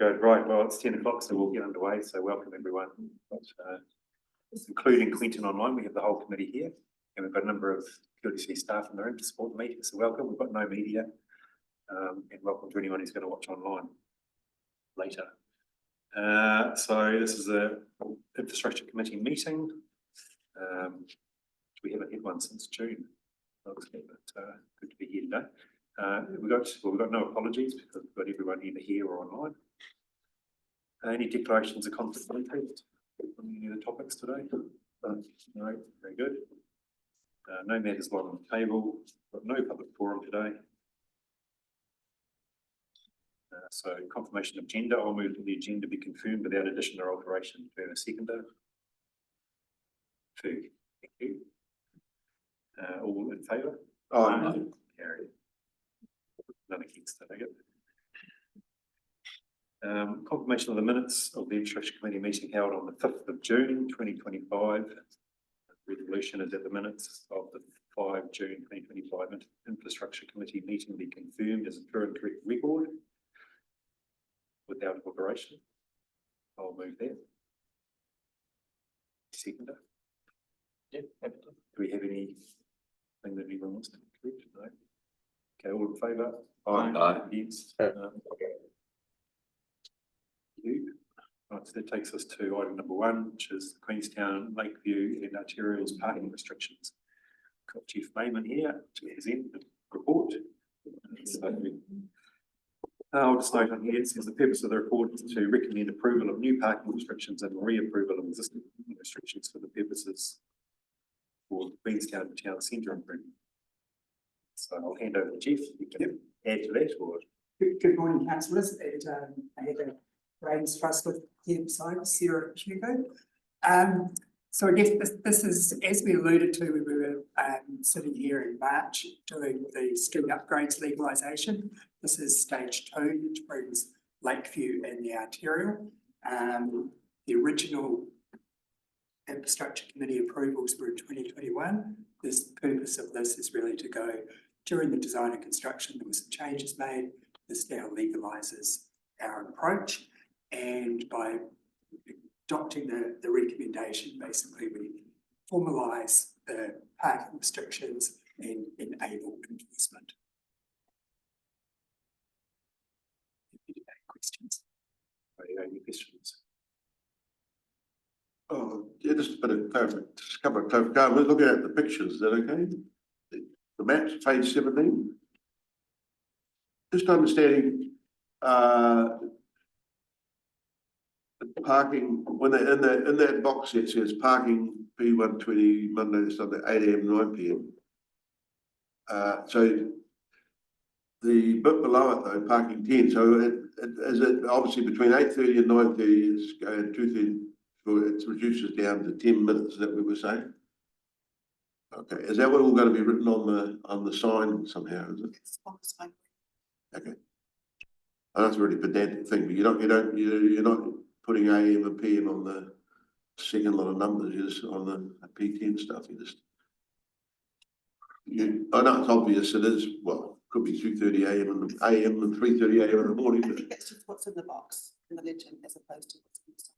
Good, right, well, it's 10 o'clock, so we'll get underway, so welcome everyone. Including Quentin online, we have the whole committee here, and we've got a number of QLDC staff in the room to support the meeting, so welcome. We've got no media, and welcome to anyone who's going to watch online later. So this is a infrastructure committee meeting. We haven't had one since June, obviously, but good to be here today. We've got no apologies because we've got everyone either here or online. Any declarations of conflict of interest on any of the topics today? No, very good. No matters lying on the table. Got no public forum today. So confirmation of agenda. I'll move to the agenda be confirmed without addition or alteration. Do we have a seconder? Two. Thank you. All in favour? Aye. Carried. None against that, I get. Confirmation of the minutes of the Infrastructure Committee meeting held on the 5th of June 2025. Resolution is that the minutes of the 5 June 2025 Infrastructure Committee meeting be confirmed as a true and correct record without alteration. I'll move there. Seconder. Yeah. Do we have anything that anyone wants to correct? No. Okay, all in favour? Aye. Against? You. Right, so that takes us to item number 1, which is Queenstown, Lakeview and Arterials parking restrictions. Got Chief Mayman here to present the report. So, I'll just note on here, it says the purpose of the report is to recommend approval of new parking restrictions and reapproval of existing restrictions for the purposes for the Queenstown Town Centre improvement. So I'll hand over to Chief. You can add to that or? Good morning, councillors. I have a Brains Trust with here beside Sarah Hugo. So I guess this is, as we alluded to, we were sitting here in March doing the street upgrades legalisation. This is stage 2, which brings Lakeview and the arterial. The original infrastructure committee approvals were in 2021. The purpose of this is really to go during the design and construction. There were some changes made. This now legalises our approach, and by adopting the recommendation, basically we formalise the parking restrictions and enable enforcement. Any questions? Any questions? Oh, yeah, just a bit of clarification. Just a couple of clarifications. We're looking at the pictures. Is that okay? The maps, page 17. Just understanding the parking when they're in that box. It says parking P120 Monday to Sunday 8 AM 9 PM. So the bit below it though, parking 10. So is it obviously between 8:30 and 9:30 is going 2:30. It reduces down to 10 minutes. Is that what we're saying? Okay. Is that what all going to be written on the sign somehow? Is it? Okay. Oh, that's a really pedantic thing, but you're not putting AM and PM on the second lot of numbers. You're just on the P10 stuff. I know it's obvious. It is. Well, could be 2:30 AM and 3:30 AM in the morning. I think that's just what's in the box in the legend as opposed to what's in the sign.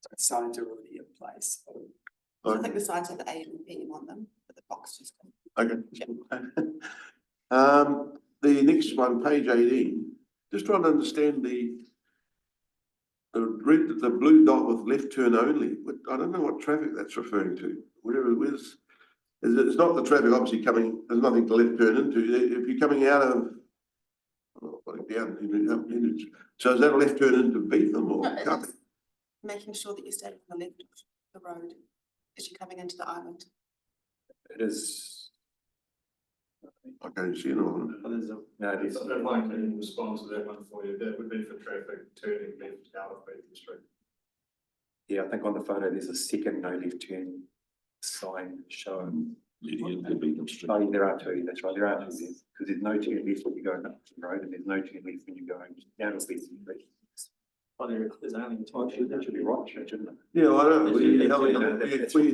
So signs are already in place. So I think the signs have the AM and PM on them, but the box just. Okay. The next one, page 18. Just trying to understand the blue dot with left turn only. I don't know what traffic that's referring to. It's not the traffic obviously coming. There's nothing to left turn into. If you're coming out of, so is that a left turn into Beetham or? No, it's making sure that you're staying on the left of the road as you're coming into the island. It is. I can't see it on. No, it is. I'd like to respond to that one for you. That would be for traffic turning left out of Beacon Street. Yeah, I think on the photo there's a second no left turn sign showing. Leading into Beacon Street. Oh, yeah, there are two. That's right. There are two there because there's no turn left when you're going up the road, and there's no turn left when you're going down to Beacon Street. Oh, there's only That should be right, shouldn't it? Yeah, I don't know. When you're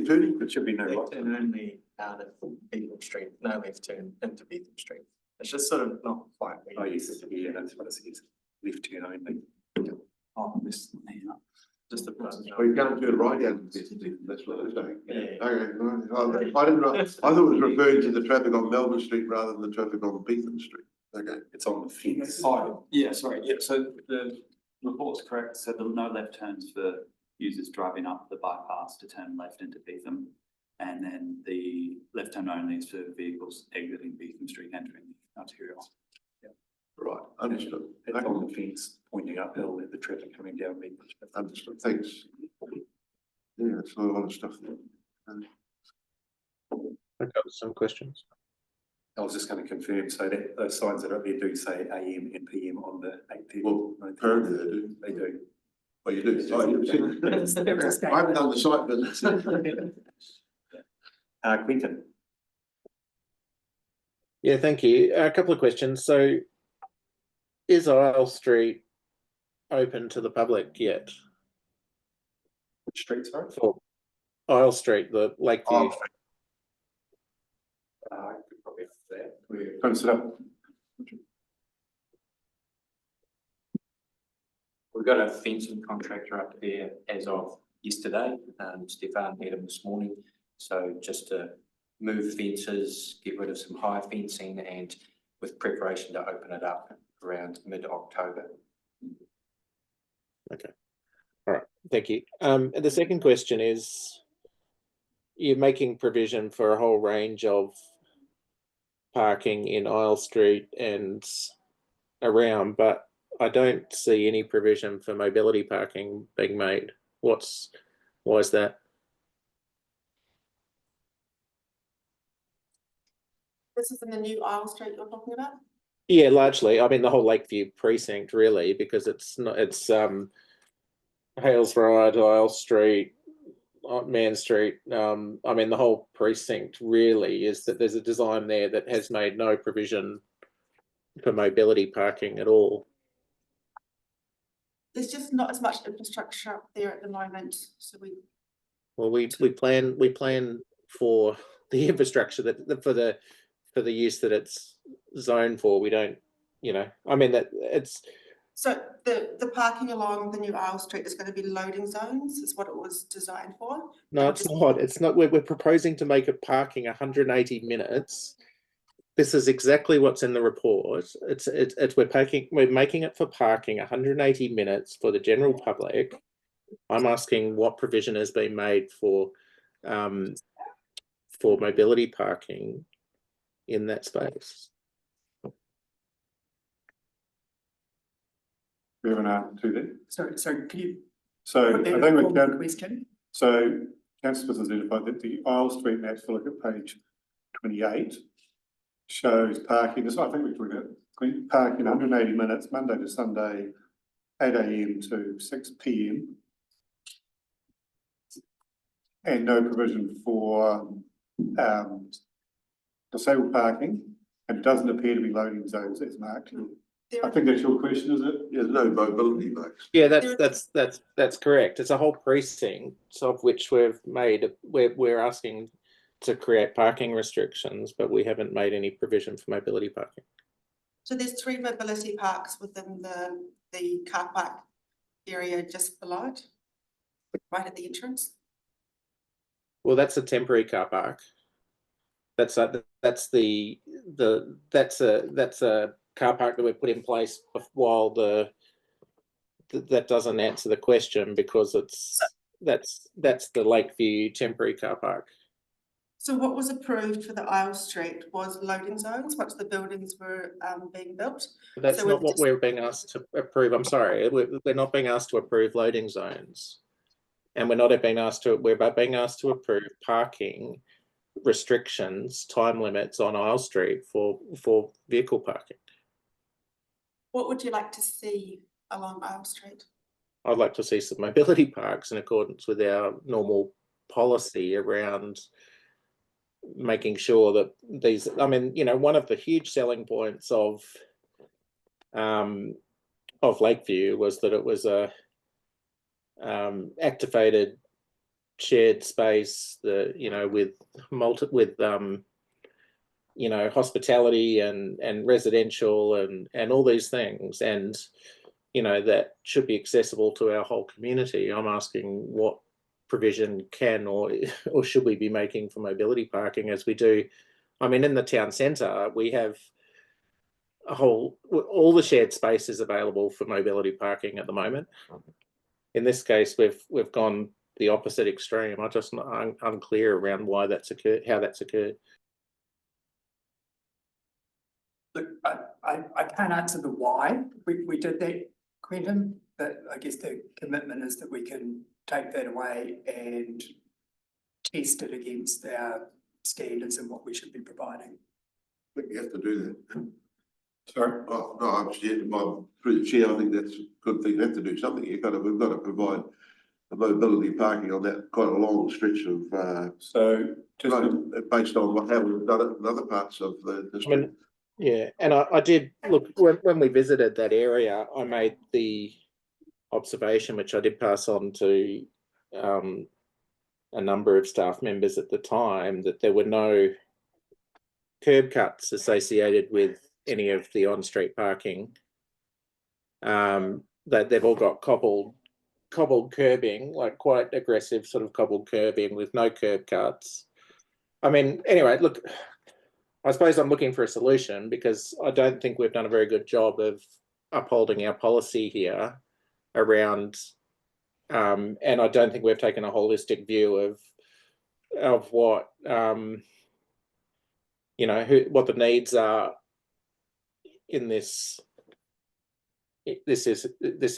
turning. It should be no right. turn only out of Beacon Street, no left turn into Beacon Street. It's just sort of not quite. Oh, yes, yeah, that's what it says. left turn only. Oh, this, just the. Well, you can't turn right out of this, that's what they're saying. Yeah. Okay, right. I didn't, I thought it was referring to the traffic on Melbourne Street rather than the traffic on Beetham Street. Okay. It's on the fence. Oh, yeah, sorry, yeah, so the report's correct, so there are no left turns for users driving up the bypass to turn left into Beetham. And then the left turn only is for vehicles exiting Beetham Street, entering the arterial. Right, understood. It's on the fence pointing uphill with the traffic coming down. Understood, thanks. Yeah, it's a lot of stuff there. I've got some questions. I was just going to confirm, so that those signs that are up there do say AM and PM on the 8:30. Well, apparently they do. They do. Oh, you do? Oh, you've seen it. I haven't done the site visit. Quentin, Yeah, thank you. A couple of questions. So, is Isle Street open to the public yet? which street, sorry? For Isle Street, the Lakeview. I could probably answer that. We're going to sit up. We've got a fencing contractor up there as of yesterday, Stefan met him this morning. So just to move fences, get rid of some high fencing and with preparation to open it up around mid-October. Okay. All right. Thank you. And the second question is, you're making provision for a whole range of parking in Isle Street and around, but I don't see any provision for mobility parking being made. Why is that? This is in the new Isle Street you're talking about? Yeah, largely. I mean, the whole Lakeview precinct, really, because it's not. It's Hales Road, Isle Street, Man Street. I mean, the whole precinct really is that there's a design there that has made no provision for mobility parking at all. There's just not as much infrastructure up there at the moment, so Well, we plan for the infrastructure that for the use that it's zoned for. We don't, I mean that it's. So the parking along the new Isle Street is going to be loading zones, is what it was designed for? No, it's not. It's not. We're proposing to make it parking 180 minutes. This is exactly what's in the report. We're making it for parking 180 minutes for the general public. I'm asking what provision has been made for mobility parking in that space. We have an answer to that. So can you So put that I in think the we can. question? So Councillor has identified that the Isle Street map, if you look at page 28, shows parking. This I think we're talking about parking 180 minutes, Monday to Sunday, 8 AM to 6 PM. And no provision for disabled parking, and it doesn't appear to be loading zones as marked. I think that's your question, is it? There's no mobility marks. Yeah, that's correct. It's a whole precinct of which we're asking to create parking restrictions, but we haven't made any provision for mobility parking. So there's 3 mobility parks within the car park area just below it, right at the entrance. Well, that's a temporary car park. That's a car park that we put in place while that doesn't answer the question, because that's the Lakeview temporary car park. So what was approved for the Isle Street was loading zones once the buildings were being built. But that's So not we've what just- we're being asked to approve. I'm sorry, we're not being asked to approve loading zones, and we're being asked to approve parking restrictions, time limits on Isle Street for vehicle parking. What would you like to see along Isle Street? I'd like to see some mobility parks in accordance with our normal policy around making sure that these, I mean, one of the huge selling points of Lakeview was that it was a activated shared space that, with hospitality and residential and all these things. And you know, that should be accessible to our whole community. I'm asking what provision can or should we be making for mobility parking as we do. I mean, in the town centre, we have all the shared space is available for mobility parking at the moment. In this case, we've gone the opposite extreme. I'm just unclear around why that's occurred, how that's occurred. Look, I can't answer the why we did that, Quentin, but I guess the commitment is that we can take that away and test it against our standards and what we should be providing. I think you have to do that. Sorry? Oh, no, I'm just, through the chair, I think that's a good thing. You have to do something. We've got to provide the mobility parking on that quite a long stretch of, So just based on how we've done it in other parts of the I district. mean, yeah, and I did look when we visited that area. I made the observation, which I did pass on to a number of staff members at the time, that there were no curb cuts associated with any of the on-street parking. That they've all got cobbled curbing, like quite aggressive sort of cobbled curbing with no curb cuts. I mean, anyway, look, I suppose I'm looking for a solution because I don't think we've done a very good job of upholding our policy here around, and I don't think we've taken a holistic view of what you know, what the needs are in this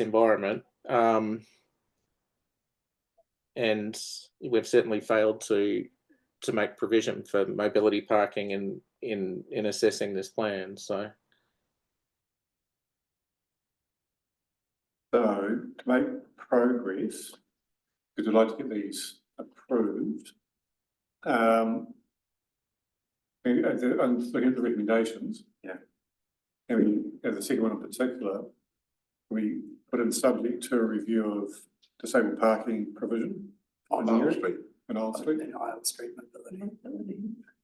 environment, and we've certainly failed to make provision for mobility parking in assessing this plan. So to make progress, because we'd like to get these approved. And looking at the recommendations. Yeah. And the second one in particular, we put in subject to a review of disabled parking provision On Isle Street. in Isle Street. And Isle Street mobility.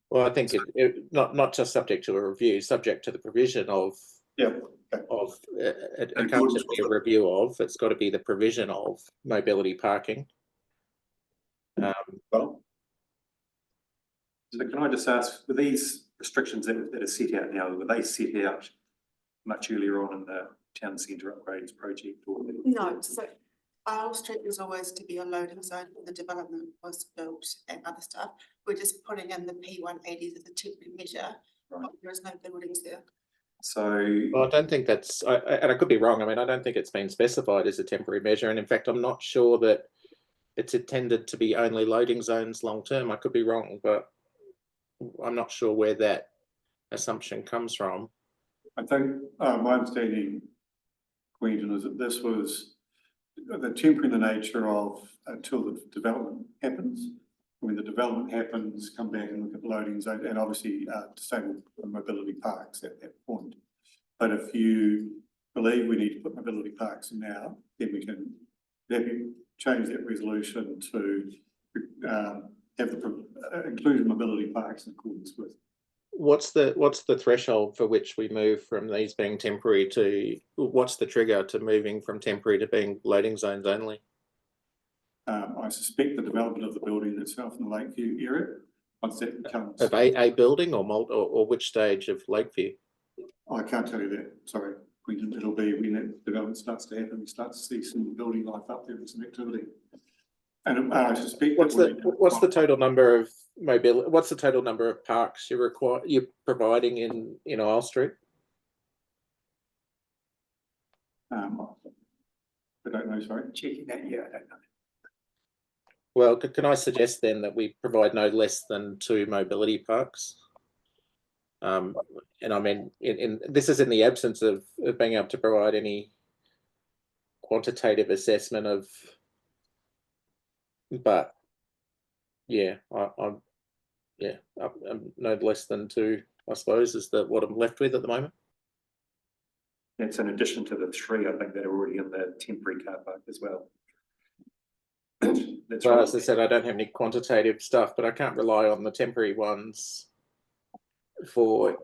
well, I think it not just subject to a review, subject to the provision of Yeah. it can't just be a review of, it's got to be the provision of mobility parking. Well, so can I just ask, were these restrictions that are set out now, were they set out much earlier on in the town centre upgrades project? Or No, so Isle Street was always to be a loading zone when the development was built and other stuff. We're just putting in the P180 as a temporary measure. Right. There is no buildings there. So, Well, I don't think that's, and I could be wrong. I mean, I don't think it's been specified as a temporary measure. And in fact, I'm not sure that it's intended to be only loading zones long term. I could be wrong, but I'm not sure where that assumption comes from. I think my understanding, Quentin, is that this was the temporary in the nature of until the development happens. When the development happens, come back and look at the loading zone and obviously disabled mobility parks at that point. But if you believe we need to put mobility parks in now, then we can change that resolution to have the include mobility parks in accordance with. What's the threshold for which we move from these being temporary to, what's the trigger to moving from temporary to being loading zones only? I suspect the development of the building itself in the Lakeview area, once that becomes. Of a building or which stage of Lakeview? I can't tell you that, sorry, Quentin. It'll be when that development starts to happen, we start to see some building life up there and some activity. And I suspect. What's the total number of mobility? What's the total number of parks you're providing in Isle Street? I don't know, sorry. Checking that, yeah, I don't know. Well, can I suggest then that we provide no less than 2 mobility parks? And I mean, this is in the absence of being able to provide any quantitative assessment of, but yeah, I'm no less than 2, I suppose, is what I'm left with at the moment. That's in addition to the 3, I think, that are already in the temporary car park as well. That's Well, right. as I said, I don't have any quantitative stuff, but I can't rely on the temporary ones for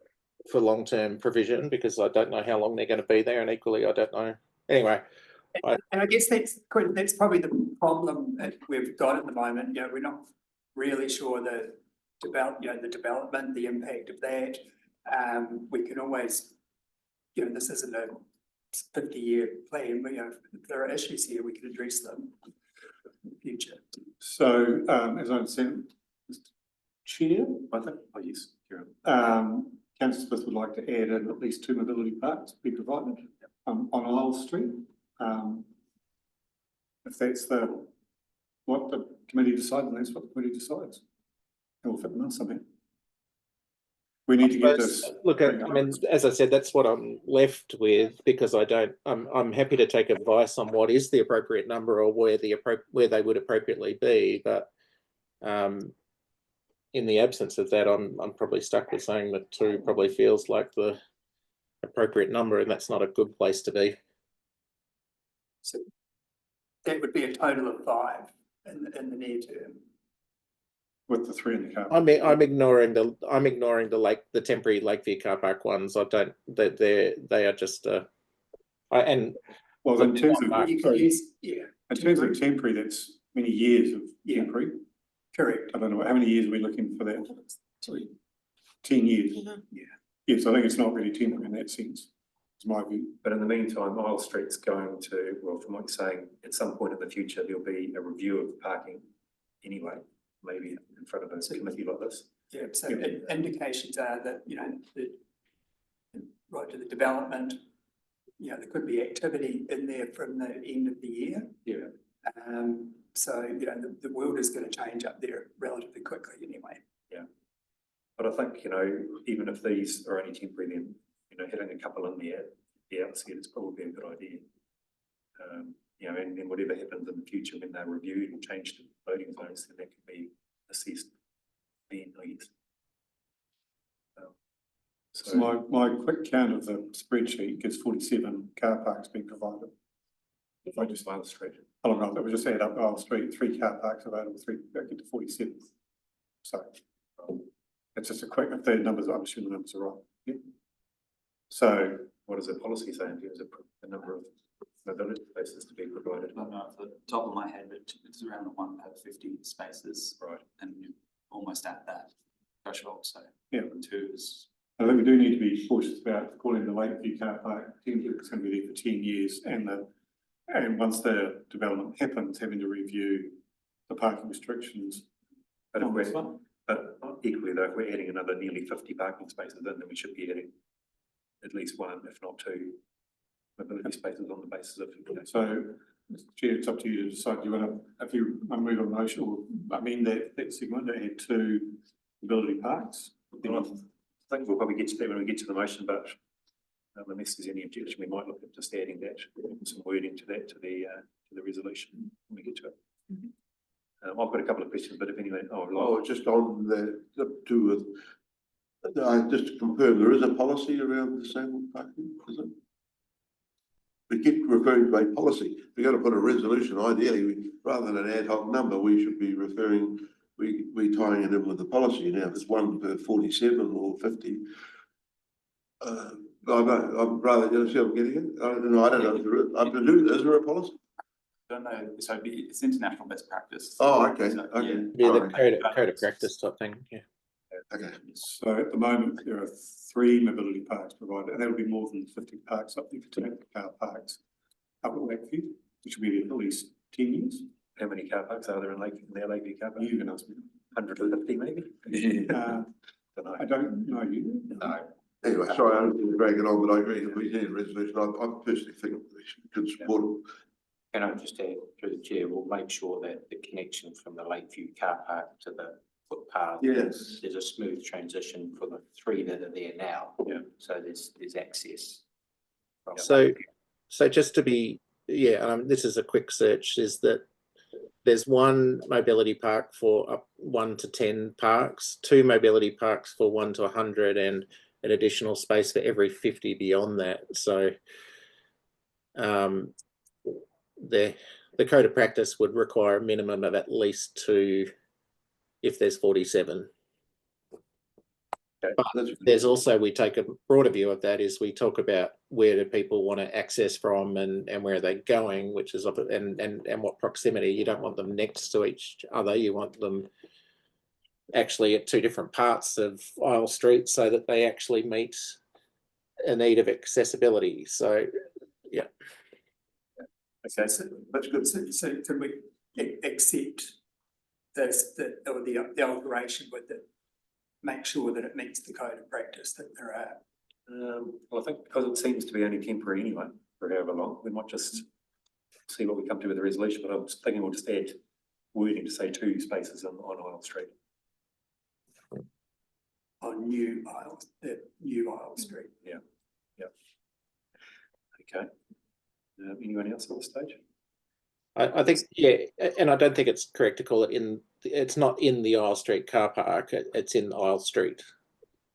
long-term provision because I don't know how long they're going to be there, and equally, I don't know Anyway, And I guess that's probably the problem that we've got at the moment, you know, we're not really sure the development, the impact of that. We can always, you know, this isn't a 50-year plan, but, you know, if there are issues here, we can address them in the future. So, as I understand, Mr. Chair, I think, oh yes, Kieran. Councillor Smith would like to add in at least 2 mobility parks be provided on Isle Street. If that's what the committee decides, and that's what the committee decides. It will fit in something. We need to get this. Look, I mean, as I said, that's what I'm left with, because I'm happy to take advice on what is the appropriate number or where they would appropriately be, but in the absence of that, I'm probably stuck with saying that 2 probably feels like the appropriate number, and that's not a good place to be. So that would be a total of 5 in the near term. With the 3 in the car. I'm ignoring the temporary Lakeview car park ones. I don't. They are just. Well, in terms of You can use, yeah. in terms of temporary, that's many years of temporary. Correct. I don't know how many years are we looking for that. 10 years. Mhm. Yeah. Yes, I think it's not really temporary in that sense. It's my view. But in the meantime, Isle Street's going to, well, from what you're saying, at some point in the future, there'll be a review of parking anyway, maybe in front of a committee like this. Yeah, so indications are that, you know, right to the development, you know, there could be activity in there from the end of the year. Yeah. So, you know, the world is going to change up there relatively quickly anyway. Yeah. But I think, you know, even if these are only temporary, then, you know, hitting a couple in there, the outset is probably a good idea. You know, and then whatever happens in the future when they're reviewed and changed to loading zones, then that can be assessed then, I guess. So my quick count of the spreadsheet gives 47 car parks being provided. If I just Isle Street. Oh, no, that was just add up Isle Street, 3 car parks available, 3, get to 47. So it's just a quick, if the numbers, I'm assuming the numbers are right. Yeah. So What does the policy say in terms of the number of mobility spaces to be provided? I don't know, off the top of my head, it's around the 1 per 50 spaces. Right. And you're almost at that threshold, so. Yeah. 2 is. I think we do need to be cautious about calling the Lakeview car park, it's going to be there for 10 years, and once the development happens, having to review the parking restrictions. But equally though, if we're adding another nearly 50 parking spaces in, then we should be adding at least 1, if not 2, mobility spaces on the basis of, you know. So, Mr. Chair, it's up to you to decide. Do you want to, if you want to move on motion or amend that segment to add 2 mobility parks? I think we'll probably get to that when we get to the motion, but unless there's any objection, we might look at just adding that, some wording to that, to the resolution when we get to it. I've got a couple of questions, but if anyone, Just on the 2 just to confirm, there is a policy around disabled parking, is it? We keep referring to a policy. We're going to put a resolution, ideally, rather than an ad hoc number, we should be referring, we tying it in with the policy. Now, if it's 1 per 47 or 50, I know, I'm rather, you know, see what I'm getting at? I don't know if there is, I presume, is there a policy? I don't know, so it's international best practice. Oh, okay, So, okay. Yeah, the Alright. code of practice type thing. Yeah. Okay. So at the moment, there are 3 mobility parks provided, and there will be more than 50 parks up there for 2 car parks up at Lakeview, which will be there for at least 10 years. how many car parks are there in their Lakeview car park? You can ask me. 150 maybe? Don't know. I don't know you. No. Anyway, sorry, I don't drag it on, but I agree, if we need a resolution, I personally think we should support it. Can I just add, through the chair, we'll make sure that the connection from the Lakeview car park to the footpath. Yes. There's a smooth transition for the 3 that are there now. Yeah. So there's access. from So just to be, this is a quick search, is that there's 1 mobility park for up 1 to 10 parks, 2 mobility parks for 1 to 100, and an additional space for every 50 beyond that. So the code of practice would require a minimum of at least 2 if there's 47. That's- There's also, we take a broader view of that, is we talk about where do people want to access from and where are they going, which is and what proximity. You don't want them next to each other. You want them actually at two different parts of Isle Street so that they actually meet a need of accessibility. So, yeah. Okay, That's good. So can we accept this, or the alteration with it? Make sure that it meets the code of practice that there are. well, I think because it seems to be only temporary anyway, for however long, we might just see what we come to with the resolution, but I was thinking we'll just add wording to say 2 spaces on Isle Street. On new Isle Street. Okay. Anyone else on the stage? I think, yeah, and I don't think it's correct to call it in, it's not in the Isle Street car park, it's in Isle Street.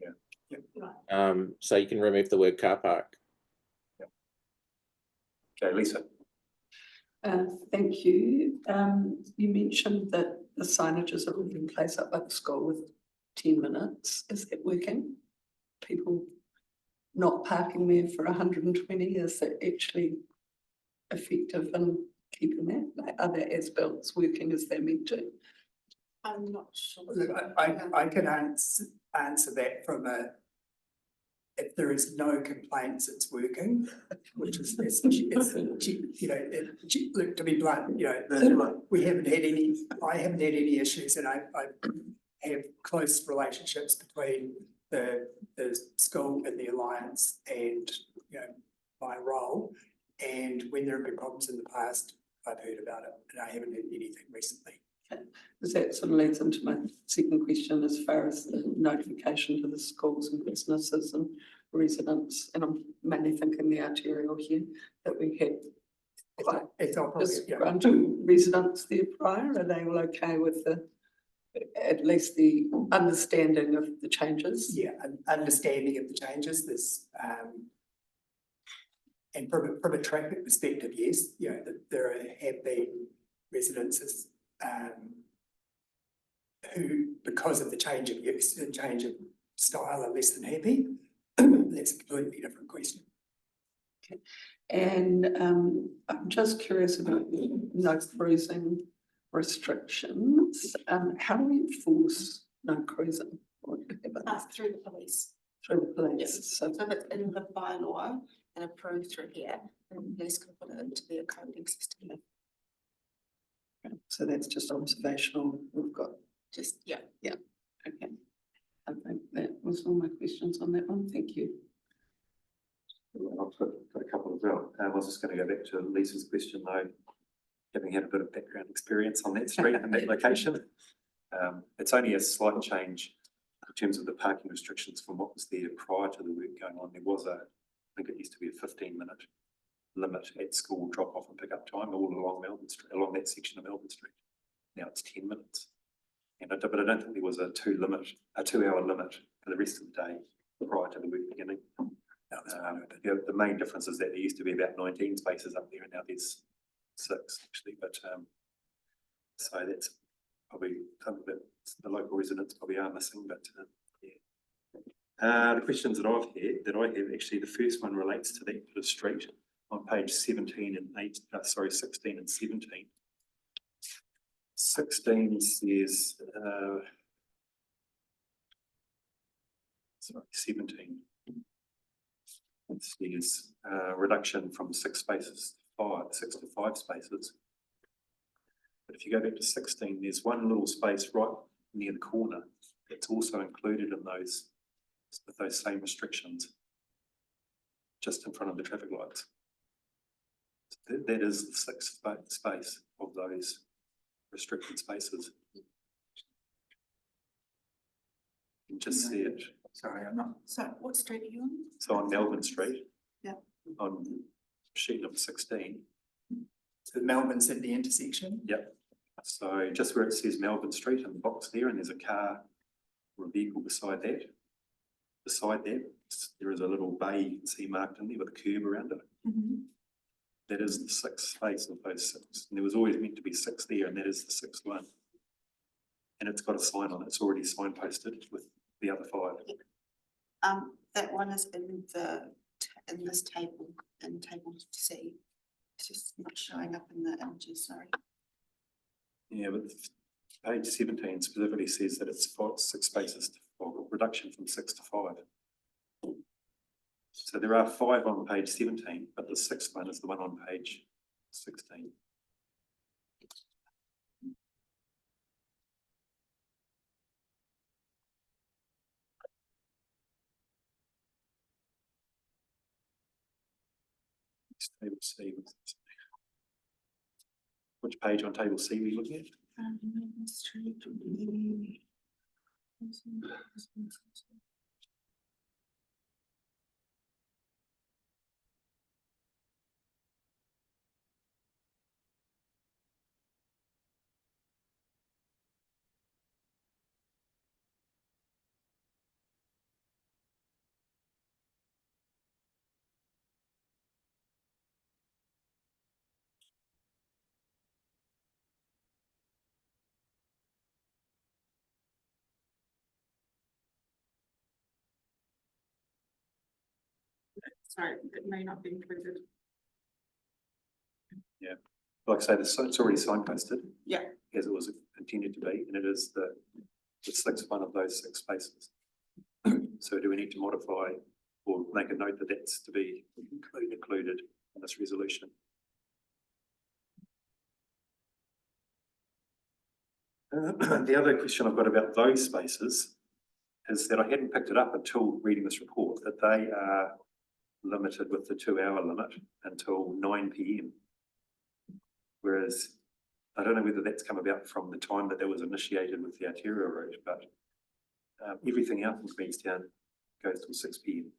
Yeah. So you can remove the word car park. Okay, Lisa. Thank you. You mentioned that the signages are already in place up by the school with 10 minutes. Is that working? People not parking there for 120, is that actually effective in keeping that? Like, are their as-bills working as they're meant to? I'm not sure. Look, I can answer that from if there is no complaints, it's working, which is, you know, look, to be blunt, you know, we haven't had any, I haven't had any issues, and I have close relationships between the school and the Alliance and, you know, my role. And when there have been problems in the past, I've heard about it, and I haven't had anything recently. Because that sort of leads into my second question as far as the notification to the schools and businesses and residents, and I'm mainly thinking the arterial here, that we had quite It's obvious, yeah. disgruntled residents there prior. Are they all okay with at least the understanding of the changes? Yeah, an understanding of the changes, there's, and from a traffic perspective, yes, you know, there have been residences, who, because of the change of use and change of style, are less than happy. That's a completely different question. Okay. And I'm just curious about no cruising restrictions. How do we enforce no cruising? Or whatever? Through the police. Through the police. Yes. So So that's in the bylaw and approved through here, and the police can put it into their coding system. so that's just observational. We've got Just, yeah. okay. I think that was all my questions on that one. Thank you. I've got a couple as well. I was just going to go back to Lisa's question though, having had a bit of background experience on that street and that location. It's only a slight change in terms of the parking restrictions from what was there prior to the work going on. There was I think it used to be a 15-minute limit at school drop off and pick up time all along Melbourne Street, along that section of Melbourne Street. Now it's 10 minutes. But I don't think there was a 2-hour limit for the rest of the day prior to the work beginning. The main difference is that there used to be about 19 spaces up there, and now there's 6 actually. But so that's probably something that the local residents probably are missing. But yeah, the questions that I have actually, the first one relates to that bit of street on page 17 and 16 and 17. 16 says, 17. It says reduction from 6 spaces to 5 spaces. But if you go back to 16, there's one little space right near the corner that's also included in those with those same restrictions, just in front of the traffic lights. So that is the 6th space of those restricted spaces. You can just see it. Sorry, I'm not. So what street are you on? So on Melbourne Street. Yeah. On sheet number 16. So Melbourne's at the intersection. Yep. So just where it says Melbourne Street in the box there, and there's a car or a vehicle beside that. Beside that, there is a little bay you can see marked in there with a curb around it. That is the 6th space of those 6. And there was always meant to be 6 there, and that is the 6th one. And it's got a sign on it. It's already signposted with the other 5. That one is in in this table, in table C. It's just not showing up in the images, sorry. Yeah, but page 17 specifically says that it's 6 spaces or reduction from 6 to 5. So there are 5 on page 17, but the 6th one is the one on page 16. It's table C. Which page on table C are we looking at? Sorry, it may not be included. Yeah, like I say, it's already signposted. Yeah. As it was intended to be, and it is the 6th one of those 6 spaces. So do we need to modify or make a note that that's to be included in this resolution? The other question I've got about those spaces is that I hadn't picked it up until reading this report, that they are limited with the 2-hour limit until 9 PM. Whereas I don't know whether that's come about from the time that was initiated with the arterial route, but everything else in Queenstown goes till 6 PM.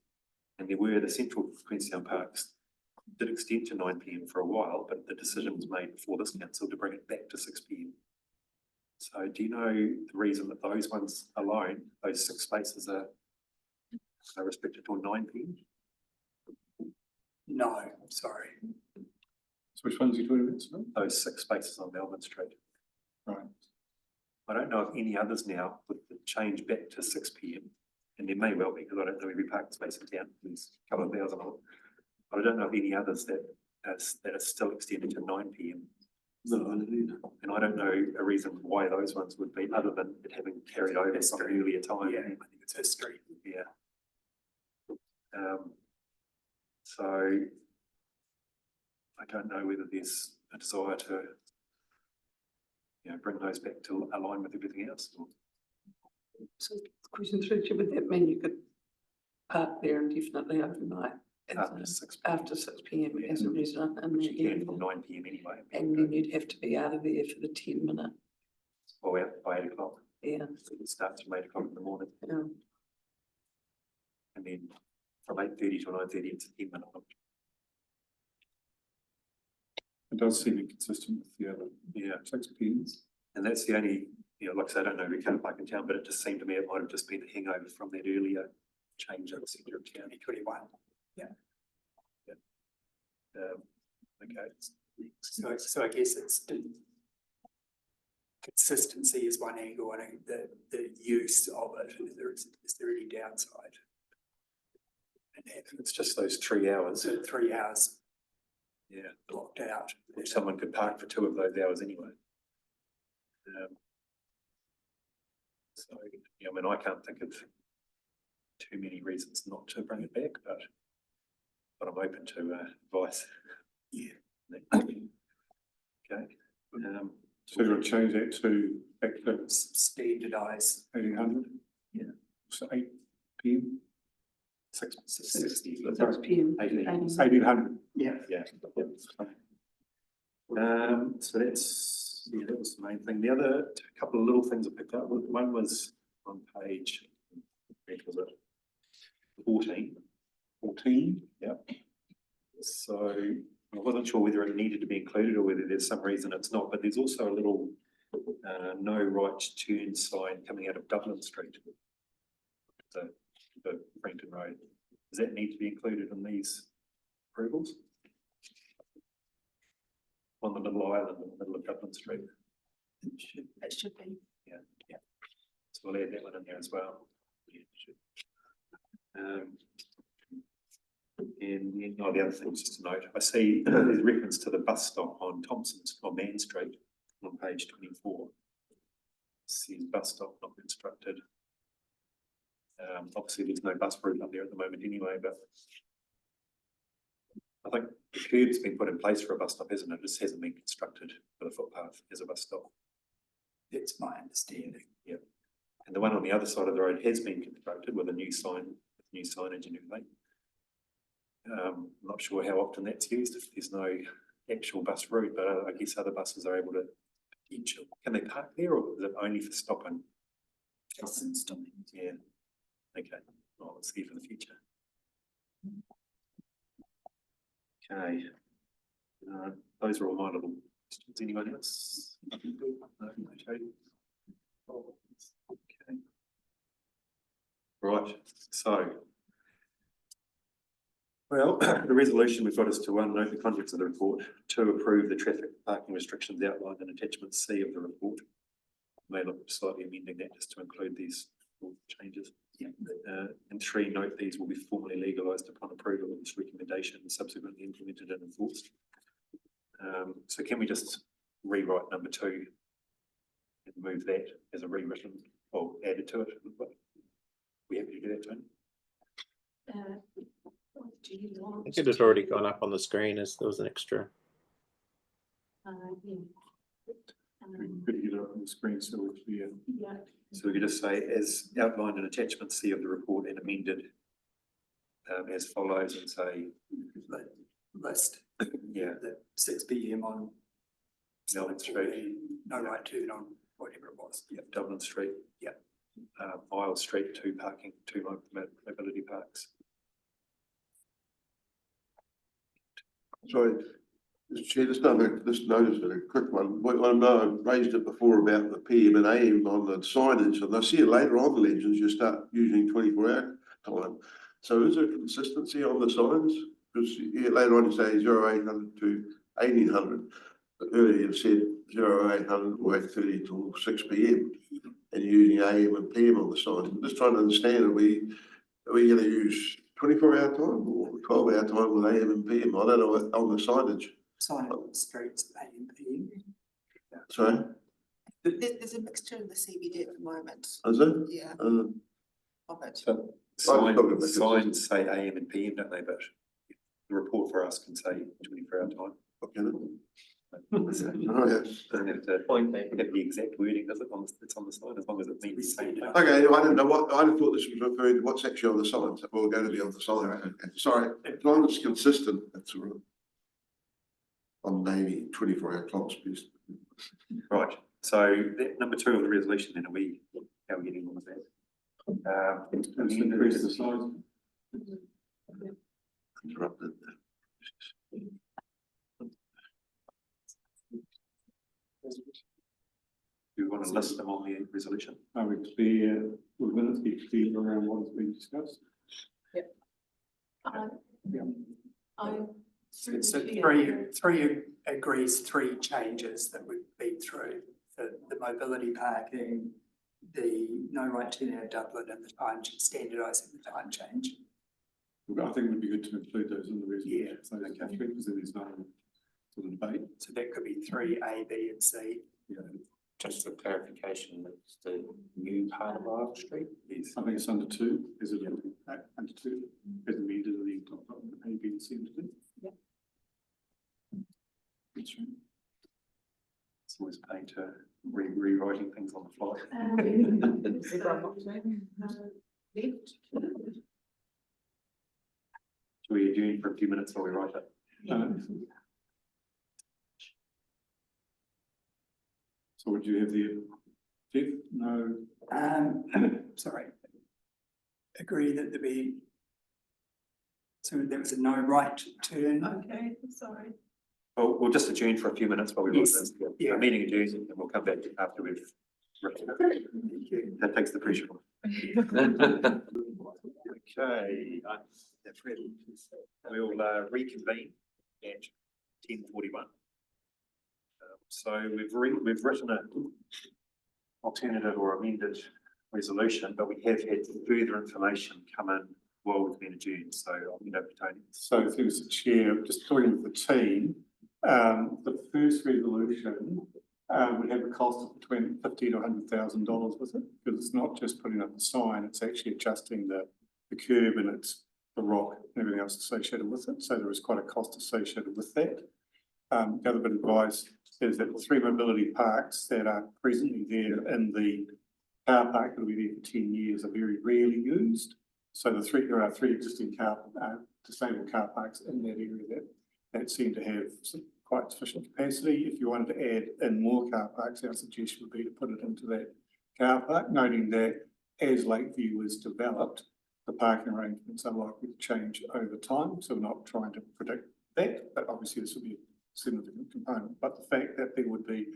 And there were the central Queenstown parks did extend to 9 PM for a while, but the decision was made before this council to bring it back to 6 PM. So do you know the reason that those ones alone, those 6 spaces are restricted till 9 PM? No, I'm sorry. So which ones are you talking about, sorry? Those 6 spaces on Melbourne Street. Right. I don't know of any others now with the change back to 6 PM. And there may well be, because I don't know every parking space in town, there's a couple of thousand of them. But I don't know of any others that are still extended to 9 PM. No, I don't either. And I don't know a reason why those ones would be, other than it having carried over from an earlier time. Yeah, I think it's history. Yeah. So I don't know whether there's a desire to, bring those back to align with everything else. Or So question through, would that mean you could park there indefinitely overnight? after 6 After 6 PM Yeah. as a resident and which you can then, from 9 PM anyway. and then you'd have to be out of there for the 10-minute, Or out by 8 o'clock. yeah, So it starts from 8 o'clock in the morning, yeah. and then from 8:30 to 9:30, it's a 10-minute lunch. It does seem inconsistent with the other Yeah, 6 PMs. and that's the only, like I say, I don't know every car park in town, but it just seemed to me it might have just been a hangover from that earlier change in the centre of town. 21. Okay, So I guess it's consistency is one angle, and the use of it, is there any downside? And it's just those 3 hours, so 3 hours yeah, blocked out. which someone could park for 2 of those hours anyway. So, I mean, I can't think of too many reasons not to bring it back, but I'm open to advice. Yeah. Okay. So you'll change that to back to Standardise. 1800? Yeah. So 8 PM, 660. 6 PM. 1800. Yeah. Yeah. So that was the main thing. The other couple of little things I picked up, one was on page, where was it? 14. 14. Yeah. So I wasn't sure whether it needed to be included or whether there's some reason it's not, but there's also a little no right turn sign coming out of Dublin Street. The Brenton Road. Does that need to be included in these approvals? On the little island in the middle of Dublin Street. It should be. So we'll add that one in there as well. Yeah, it should. And then, the other thing, just to note, I see there's reference to the bus stop on Thompson's, on Man Street, on page 24. See bus stop not constructed. Obviously, there's no bus route up there at the moment anyway, but I think the curb's been put in place for a bus stop, hasn't it? It just hasn't been constructed for the footpath as a bus stop. That's my understanding. Yeah. And the one on the other side of the road has been constructed with a new sign, new signage and everything. I'm not sure how often that's used if there's no actual bus route, but I guess other buses are able to. Can they park there or is it only for stopping? Stopping. Yeah. Okay. Well, let's see for the future. Okay. Those are all my little questions. Anyone else? No, okay. Okay. Right, so. Well, the resolution we've got is to one, note the contents of the report, two, approve the traffic parking restrictions outlined in attachment C of the report. May look slightly amending that just to include these changes. Yeah. And three, note these will be formally legalised upon approval of this recommendation and subsequently implemented and enforced. So can we just rewrite number 2 and move that as a rewritten or added to it? We happy to do that, Tony? What do you want? I think it had already gone up on the screen as there was an extra. Yeah. Could you get it up on the screen so we're clear? Yeah. So we could just say, as outlined in attachment C of the report and amended as follows, and say, List yeah, the 6 PM on Melbourne Street, no right turn on whatever it was. yeah, Dublin Street, Yeah. Isle Street, 2 parking, 2 mobility parks. Sorry, Mr. Chair, just noticed a quick one. I know I've raised it before about the PM and AM on the signage, and I see it later on the legends, you start using 24-hour time. So is there consistency on the signs? Because later on you say 0800 to 1800, but earlier you said 0800 or 8:30 till 6 PM, and you're using AM and PM on the signs. I'm just trying to understand, are we going to use 24-hour time or 12-hour time with AM and PM? I don't know what, on the signage. Sign on the streets, AM, PM. Sorry, There's a mixture in the CBD at the moment, is it? yeah, of it. So I was talking about signs say AM and PM, don't they? But the report for us can say 24-hour time. Okay, then. So Oh, yes. doesn't have to have the exact wording, does it? It's on the sign, as long as it means the same thing. Okay, I don't know what, I thought this was referring to what's actually on the signs, that we're going to be on the sign. Okay. Sorry, as long as it's consistent, that's all right. On maybe 24-hour clocks, please. Right, so that number 2 of the resolution, then, how are we getting on with that? Increase the size. Interrupted. Do you want to list them on the resolution? Are we clear, we're going to be clear around what has been discussed? So three agrees 3 changes that we've been through, the mobility parking, the no right turn out of Dublin and the time standardising the time change. I think it would be good to include those in the resolution. Yeah. So that Catherine, because there is no sort of debate. So that could be 3A, B and C. Yeah. Just for clarification, it's the new part of Isle Street. I think it's under 2. Is it under 2? As amended in the top A, B, and C. It's always paid to rewriting things on the fly. So we adjourn for a few minutes while we write it. So would you have the fifth? No. Sorry. Agree that there be. So there was a no right turn. Okay, sorry. Well, we'll just adjourn for a few minutes while we write Yes, this. yeah. The meeting adjourns and we'll come back after we've written it. That takes the pressure off. Okay, that's ready. We'll reconvene at 10:41. So we've written an alternative or amended resolution, but we have had further information come in while we've been adjourned, so I'll hand over to Tony. So through the chair, just talking with the team, the first resolution would have a cost of between $50,000 to $100,000 with it, because it's not just putting up the sign, it's actually adjusting the curb and it's the rock and everything else associated with it. So there is quite a cost associated with that. The other bit of advice is that the 3 mobility parks that are presently there in the car park that will be there for 10 years are very rarely used. So there are 3 existing disabled car parks in that area that seem to have some quite sufficient capacity. If you wanted to add in more car parks, our suggestion would be to put it into that car park, noting that as Lakeview is developed, the parking arrangements are likely to change over time. So we're not trying to predict that, but obviously this would be a significant component. But the fact that there would be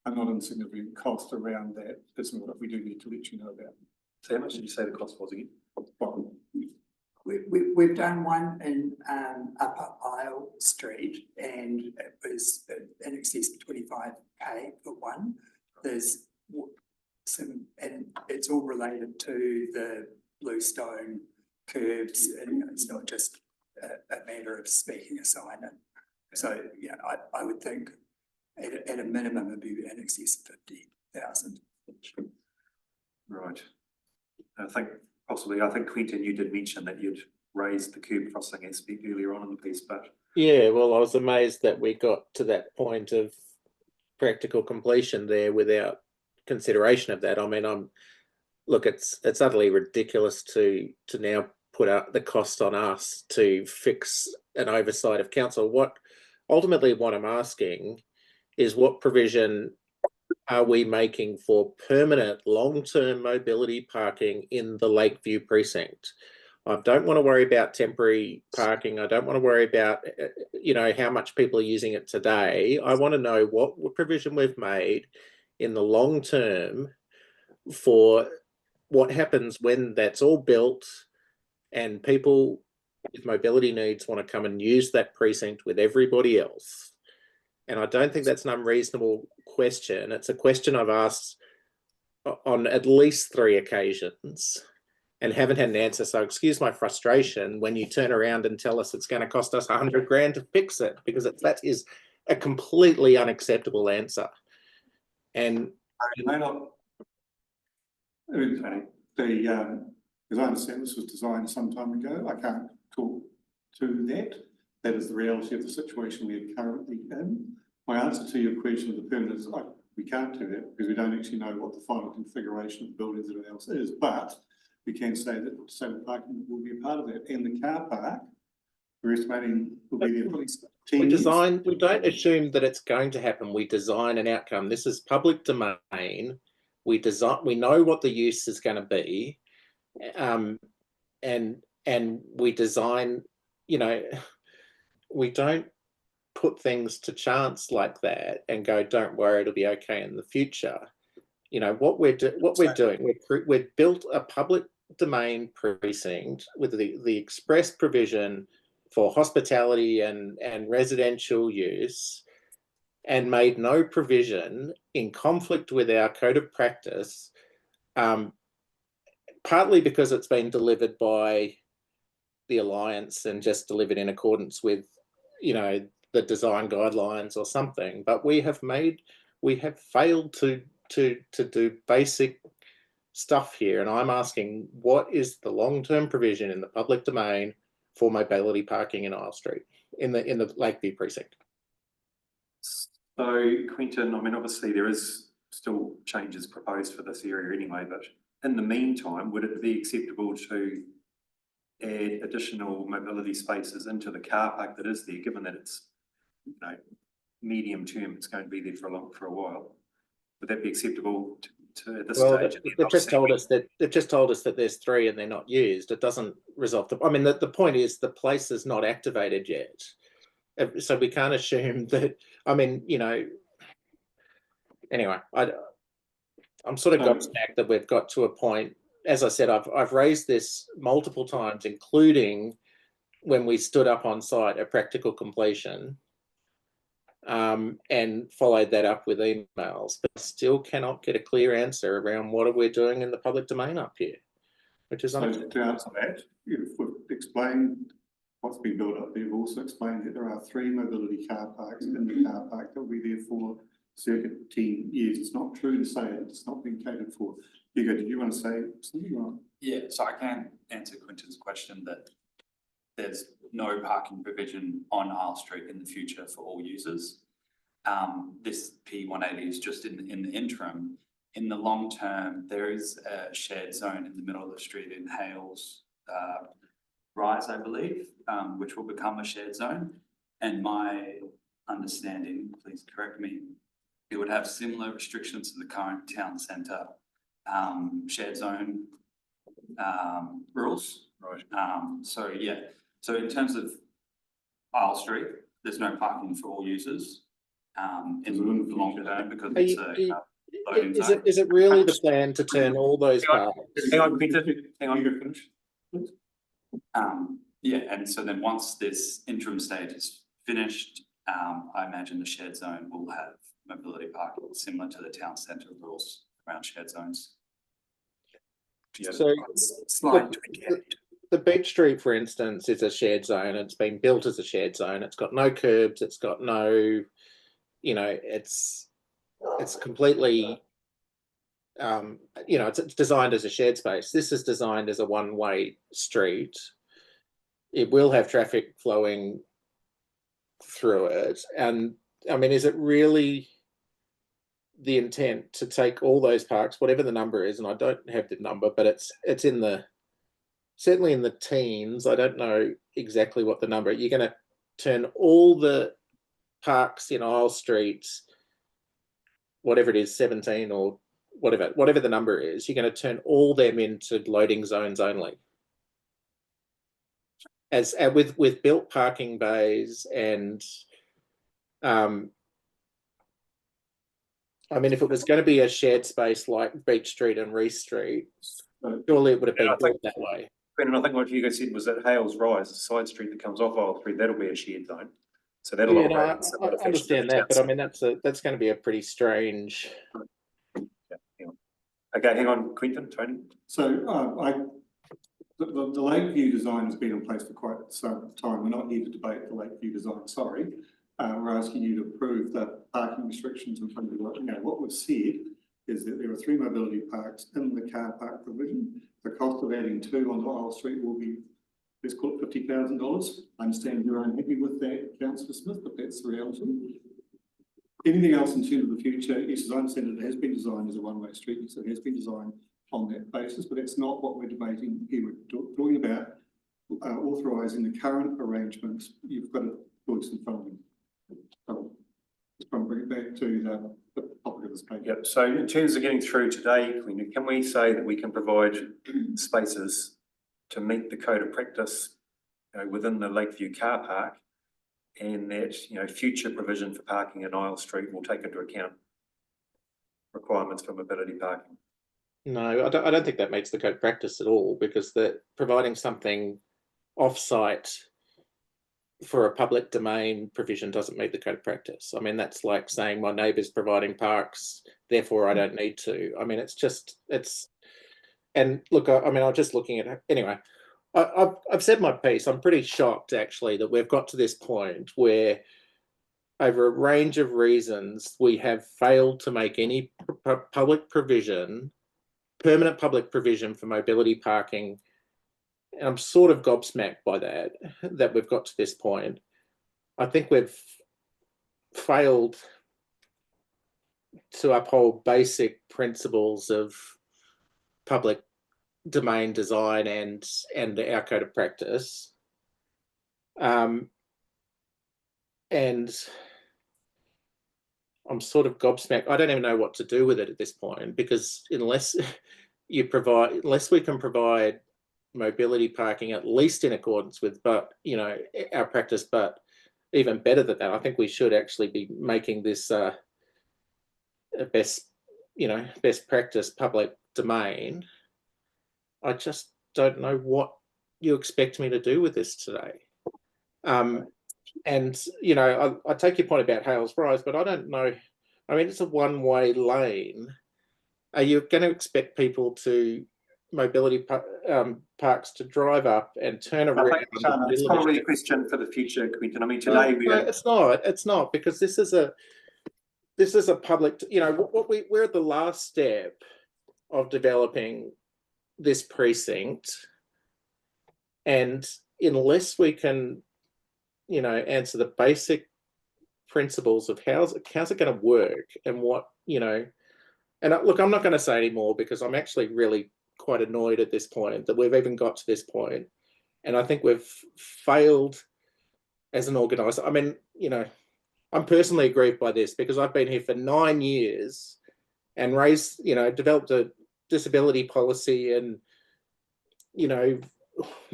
a not insignificant cost around that is what we do need to let you know about. So how much did you say the cost was again? Well, We've done one in Upper Isle Street, and it was in excess of 25k for one. There's some, and it's all related to the bluestone curbs, and it's not just a matter of speaking a sign in. So yeah, I would think at a minimum it'd be in excess of 50,000. Right. I think Quentin, you did mention that you'd raised the curb crossing aspect earlier on in the piece, but Yeah, well, I was amazed that we got to that point of practical completion there without consideration of that. I mean, look, it's utterly ridiculous to now put out the cost on us to fix an oversight of council. What I'm asking is, what provision are we making for permanent long-term mobility parking in the Lakeview precinct? I don't want to worry about temporary parking. I don't want to worry about, how much people are using it today. I want to know what provision we've made in the long term for what happens when that's all built and people with mobility needs want to come and use that precinct with everybody else. And I don't think that's an unreasonable question. It's a question I've asked on at least 3 occasions and haven't had an answer. So excuse my frustration when you turn around and tell us it's going to cost us $100,000 to fix it, because that is a completely unacceptable answer. And it may not. As I understand, this was designed some time ago. I can't talk to that. That is the reality of the situation we are currently in. My answer to your question of the permanent is we can't do that because we don't actually know what the final configuration of the buildings and everything else is, but we can say that disabled parking will be a part of that. And the car park, we're estimating will be there for at least 10 years. We don't assume that it's going to happen. We design an outcome. This is public domain. We know what the use is going to be. And we design, we don't put things to chance like that and go, don't worry, it'll be okay in the future. What we're doing, we've built a public domain precinct with the express provision for hospitality and residential use, and made no provision in conflict with our code of practice, partly because it's been delivered by the Alliance and just delivered in accordance with, the design guidelines or something. But we have failed to do basic stuff here. And I'm asking, what is the long-term provision in the public domain for mobility parking in Isle Street, in the Lakeview precinct? so Quentin, I mean, obviously there is still changes proposed for this area anyway, but in the meantime, would it be acceptable to add additional mobility spaces into the car park that is there, given that it's, medium term, it's going to be there for a while? Would that be acceptable to at this stage? They've just told us that there's 3 and they're not used. It doesn't resolve the point is the place is not activated yet. So we can't assume that, anyway, I'm sort of gobsmacked that we've got to a point. As I said, I've raised this multiple times, including when we stood up on site at practical completion, and followed that up with emails, but still cannot get a clear answer around what are we doing in the public domain up here. which is So unacceptable. to answer that, you've explained what's been built up. You've also explained that there are 3 mobility car parks in the car park that will be there for circa 10 years. It's not true to say that it's not been catered for. Hugo, did you want to say something? Or- Yeah, so I can answer Quinton's question that there's no parking provision on Isle Street in the future for all users. This P180 is just in the interim. In the long term, there is a shared zone in the middle of the street in Hales Rise, I believe, which will become a shared zone. And my understanding, please correct me, it would have similar restrictions to the current town centre shared zone rules. Right. So yeah, so in terms of Isle Street, there's no parking for all users in the long term because Are it's you- a loading zone. Is it really the plan to turn all those parks? Hang on, Quinton, hang on. Hugo, finish. Yeah, and so then once this interim stage is finished, I imagine the shared zone will have mobility parking similar to the town centre rules around shared zones. Yeah. So Slide look, 28. the Beach Street, for instance, is a shared zone. It's been built as a shared zone. It's got no curbs. It's got no, you know, it's completely, you know, it's designed as a shared space. This is designed as a one-way street. It will have traffic flowing through it. And I mean, is it really the intent to take all those parks, whatever the number is, and I don't have the number, but it's in the, certainly in the teens. I don't know exactly what the number. You're going to turn all the parks in Isle Street, whatever it is, 17 or whatever the number is, you're going to turn all them into loading zones only. As with built parking bays and I mean, if it was going to be a shared space like Beach Street and Reese Street, surely it would have been I built think- that way. Brendan, I think what Hugo said was that Hales Rise, the side street that comes off Isle Street, that'll be a shared zone. So that'll Yeah, no, operate I in similar fashion to understand the that, but I town mean that's going to be a pretty strange. centre. Yeah, hang on. Okay, hang on, Quinton, Tony. So the Lakeview design has been in place for quite some time. We're not here to debate the Lakeview design, sorry. We're asking you to approve the parking restrictions in front of the, you know, what was said is that there are 3 mobility parks in the car park provision. The cost of adding 2 onto Isle Street will be, let's call it $50,000. I understand you're unhappy with that, Councillor Smith, but that's the reality. Anything else in terms of the future? Yes, as I understand it has been designed as a one-way street, so it has been designed on that basis, but that's not what we're debating here. We're talking about authorising the current arrangements. You've got a choice in front of you. So just trying to bring it back to the topic of this paper. Yep, so in terms of getting through today, Quinton, can we say that we can provide spaces to meet the code of practice, you know, within the Lakeview car park, and that, you know, future provision for parking in Isle Street will take into account requirements for mobility parking? No, I don't think that meets the code of practice at all, because that providing something off-site for a public domain provision doesn't meet the code of practice. I mean, that's like saying my neighbour's providing parks, therefore I don't need to. I mean, and look, I mean, I'm just looking at, anyway, I've said my piece. I'm pretty shocked actually that we've got to this point where over a range of reasons, we have failed to make any public provision, permanent public provision for mobility parking. And I'm sort of gobsmacked by that we've got to this point. I think we've failed to uphold basic principles of public domain design and our code of practice. And I'm sort of gobsmacked. I don't even know what to do with it at this point, because unless we can provide mobility parking at least in accordance with, but you know, our practice, but even better than that, I think we should actually be making this a best practice public domain. I just don't know what you expect me to do with this today. And you know, I take your point about Hales Rise, but I don't know. I mean, it's a one-way lane. Are you going to expect people to mobility parks to drive up and turn I around. think, in the it's middle of probably a it. question for the future, Quentin. I mean, No, today we no, are. it's not because this is a public, you know, we're at the last step of developing this precinct. And unless we can, you know, answer the basic principles of how's it going to work and what, you know, and look, I'm not going to say any more because I'm actually really quite annoyed at this point that we've even got to this point. And I think we've failed as an organizer. I mean, you know, I'm personally aggrieved by this because I've been here for 9 years and developed a disability policy and, you know,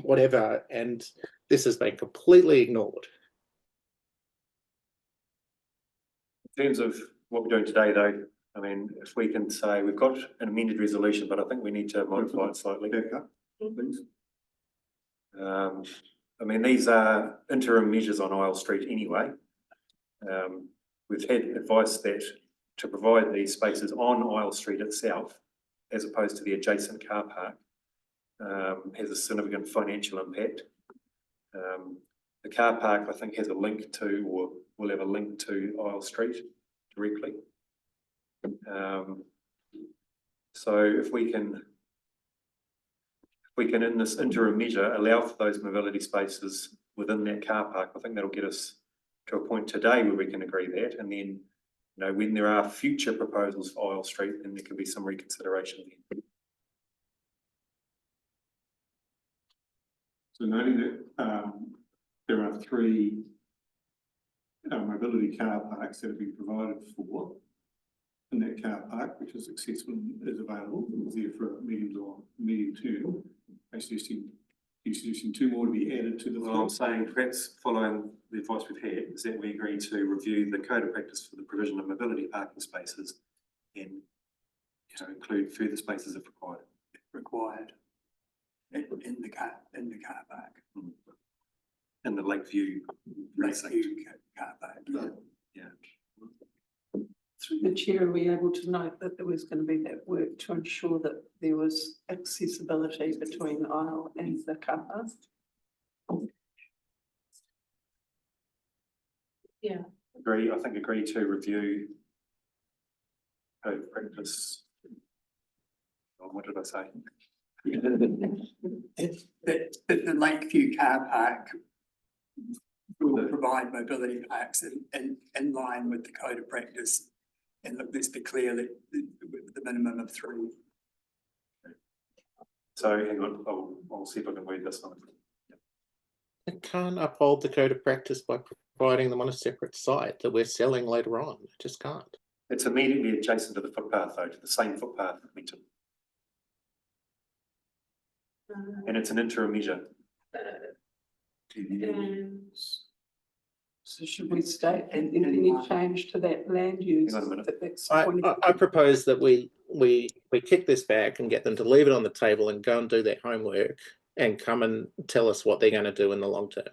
whatever. And this has been completely ignored. In terms of what we're doing today, though, I mean, if we can say we've got an amended resolution, but I think we need to modify it slightly. Please. I mean, these are interim measures on Isle Street anyway. We've had advice that to provide these spaces on Isle Street itself, as opposed to the adjacent car park, has a significant financial impact. The car park, I think, has a link to, or will have a link to Isle Street directly. So if we can in this interim measure allow for those mobility spaces within that car park, I think that'll get us to a point today where we can agree that, and then, you know, when there are future proposals for Isle Street, then there can be some reconsideration there. So noting that there are 3 mobility car parks that have been provided for in that car park, which is accessible and is available, is there for a medium term. Suggesting 2 more to be added to the. Well, I'm saying perhaps following the advice we've had is that we agree to review the code of practice for the provision of mobility parking spaces and, you know, include further spaces if required. In the car park. In the Lakeview precinct. Car park. Yeah. Through the chair, are we able to note that there was going to be that work to ensure that there was accessibility between Isle and the car park? Yeah. Agree to review code of practice. Oh, what did I say? That the Lakeview car park will provide mobility parks in line with the code of practice. And look, let's be clear that the minimum of 3. So hang on, I'll see if I can read this one. It can't uphold the code of practice by providing them on a separate site that we're selling later on. It just can't. It's immediately adjacent to the footpath, though, to the same footpath that we took. And it's an interim measure. So should we state any change to that land use? Hang on a minute. That's I propose that we kick this back and get them to leave it on the table and go and do their homework and come and tell us what they're going to do in the long term.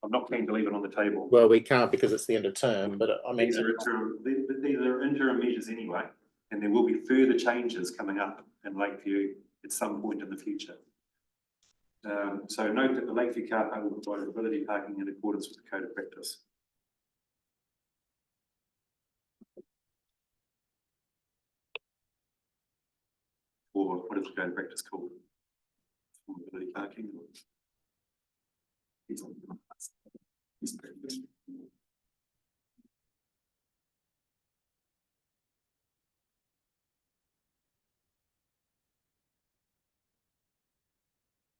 I'm not keen to leave it on the table. Well, we can't because it's the end of term, but I mean, These are interim measures anyway, and there will be further changes coming up in Lakeview at some point in the future. So note that the Lakeview car park will provide mobility parking in accordance with the code of practice. Or what is the code of practice called? Mobility parking.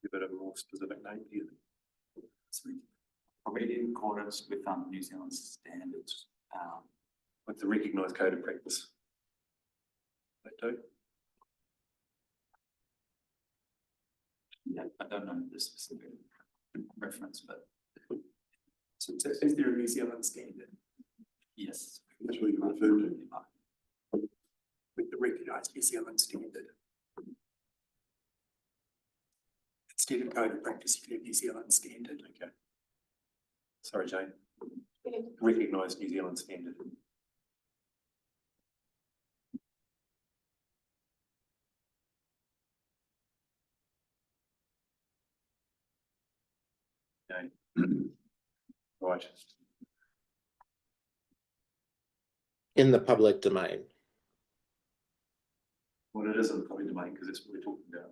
A bit of a more specific name here. Probably in accordance with New Zealand standards. With the recognised code of practice. They do. Yeah, I don't know the specific reference, but So is there a New Zealand standard yes. That's what you referred to. with the recognised New Zealand standard? Instead of code of practice, you can have New Zealand standard. Okay. Sorry, Jane. Recognised New Zealand standard. Right, in the public domain. well, it isn't probably domain because it's what we're talking about.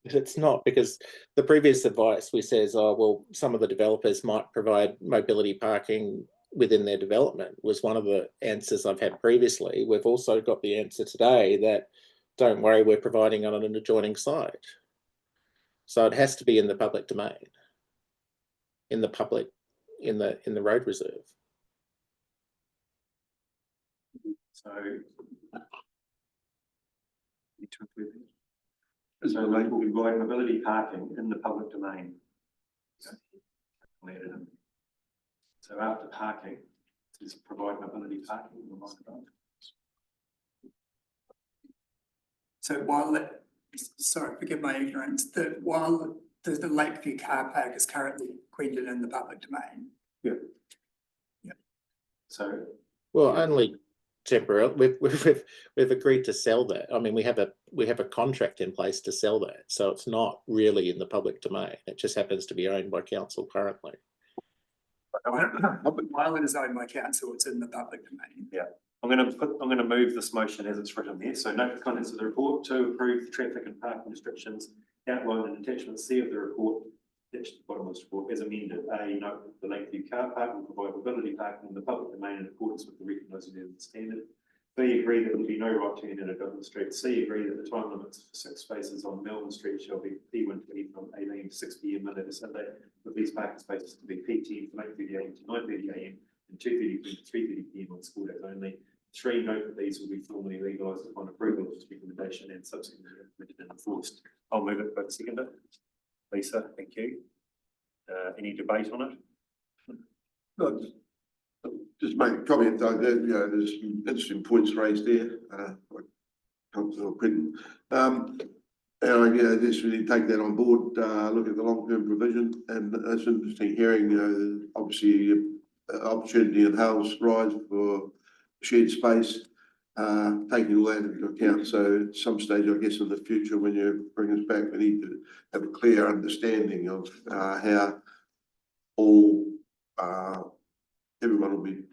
It's not, because the previous advice we says, oh, well, some of the developers might provide mobility parking within their development was one of the answers I've had previously. We've also got the answer today that don't worry, we're providing on an adjoining site. So it has to be in the public domain, in the public, in the road reserve. So. Need to include it. So like we'll provide mobility parking in the public domain. So after parking, is provide mobility parking. So while sorry, forgive my ignorance, that while the Lakeview car park is currently included in the public domain. So. Well, only temporarily. We've agreed to sell that. I mean, we have a contract in place to sell that, so it's not really in the public domain. It just happens to be owned by council currently. While it is owned by council, it's in the public domain. Yeah, I'm going to move this motion as it's written there. So note the contents of the report to approve the traffic and parking restrictions outlined in attachment C of the report. Attached to the bottom of this report as amended. A, note that the Lakeview car park will provide mobility parking in the public domain in accordance with the recognised standard. B, agree that there will be no right turn in a Dublin Street. C, agree that the time limits for 6 spaces on Melbourne Street shall be P120 from 8 AM to 6 PM Monday to Sunday, with these parking spaces to be P10 from 8:30 AM to 9:30 AM and 2:30 PM to 3:30 PM on school days only. 3, note that these will be formally legalised upon approval of this recommendation and subsequently implemented and enforced. I'll move it by the seconder. Lisa, thank you. Any debate on it? No, just make a comment though, that, you know, there's some interesting points raised there, like Councillor Pridden. And I guess we need to take that on board, look at the long-term provision, and it's interesting hearing, you know, obviously opportunity in Hales Rise for shared space, taking all that into account. So at some stage, I guess in the future, when you bring us back, we need to have a clear understanding of how all everyone will be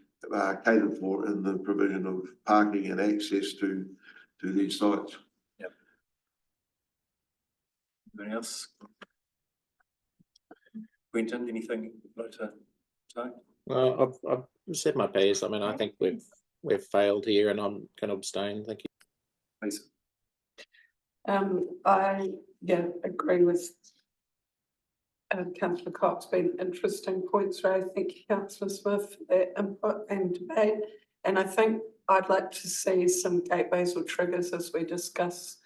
catered for in the provision of parking and access to these sites. Yep. Anything else? Quentin, anything you'd like to say? I've said my piece. I mean, I think we've failed here, and I'm going to abstain. Thank you. Please. I agree with Councillor Cox. Been interesting points raised. Thank you, Councillor Smith, for their input and debate. And I think I'd like to see some gateways or triggers as we discuss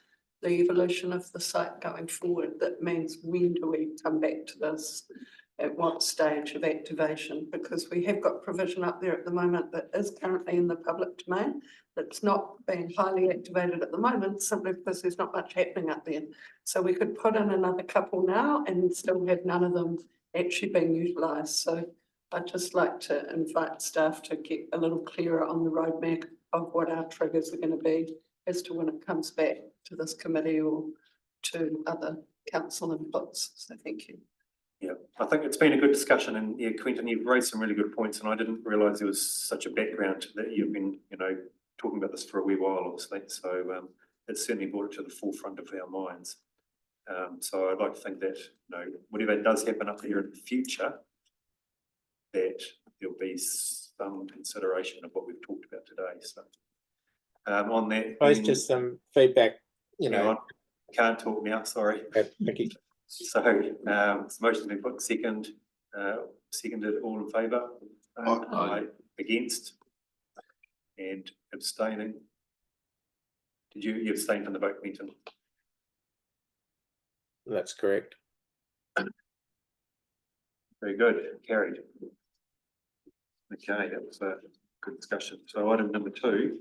the evolution of the site going forward. That means, when do we come back to this? At what stage of activation? Because we have got provision up there at the moment that is currently in the public domain that's not being highly activated at the moment, simply because there's not much happening up there. So we could put in another couple now and still have none of them actually being utilised. So I'd just like to invite staff to get a little clearer on the roadmap of what our triggers are going to be as to when it comes back to this committee or to other council inputs. So thank you. Yeah, I think it's been a good discussion, and yeah, Quentin, you've raised some really good points, and I didn't realise there was such a background that you've been, you know, talking about this for a wee while, obviously. So it's certainly brought it to the forefront of our minds. So I'd like to think that, you know, whatever does happen up here in the future, that there'll be some consideration of what we've talked about today. So on that, Both just some feedback. You know, I can't talk now. Sorry. Thank you. So motion been put seconded, all in favour? Aye. Against? And abstaining? Did you abstain from the vote, Quentin? That's correct. Very good, carried. Okay, that was a good discussion. So item number 2.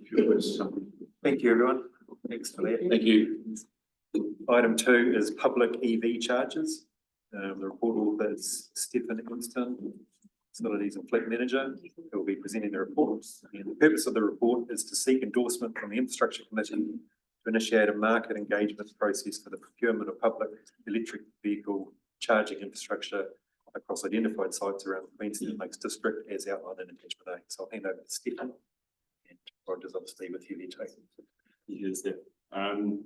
Thank you, everyone. Thanks for that. Thank you. Item 2 is public EV charges. The report author is Stephen Winston, Facilities and Fleet Manager, who will be presenting the report. And the purpose of the report is to seek endorsement from the Infrastructure Committee to initiate a market engagement process for the procurement of public electric vehicle charging infrastructure across identified sites around the Queensland Lakes District as outlined in attachment A. So I'll hand over to Stefan. And Roger's obviously with you there too. Yes, there.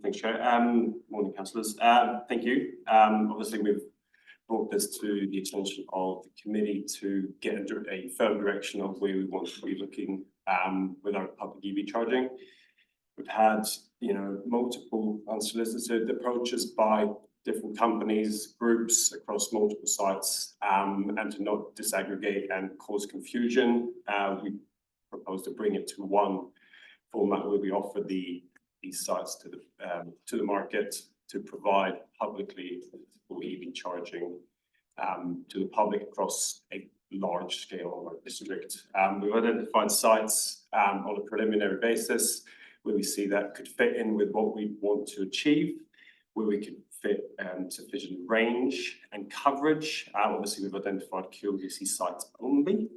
Thanks, Chair. Morning, councillors. Thank you. Obviously, we've brought this to the attention of the committee to get a firm direction of where we want to be looking with our public EV charging. We've had, multiple unsolicited approaches by different companies, groups across multiple sites, and to not disaggregate and cause confusion, we propose to bring it to one format where we offer these sites to the market to provide publicly accessible EV charging to the public across a large scale district. We've identified sites on a preliminary basis where we see that could fit in with what we want to achieve, where we could fit sufficient range and coverage. Obviously, we've identified QLDC sites only,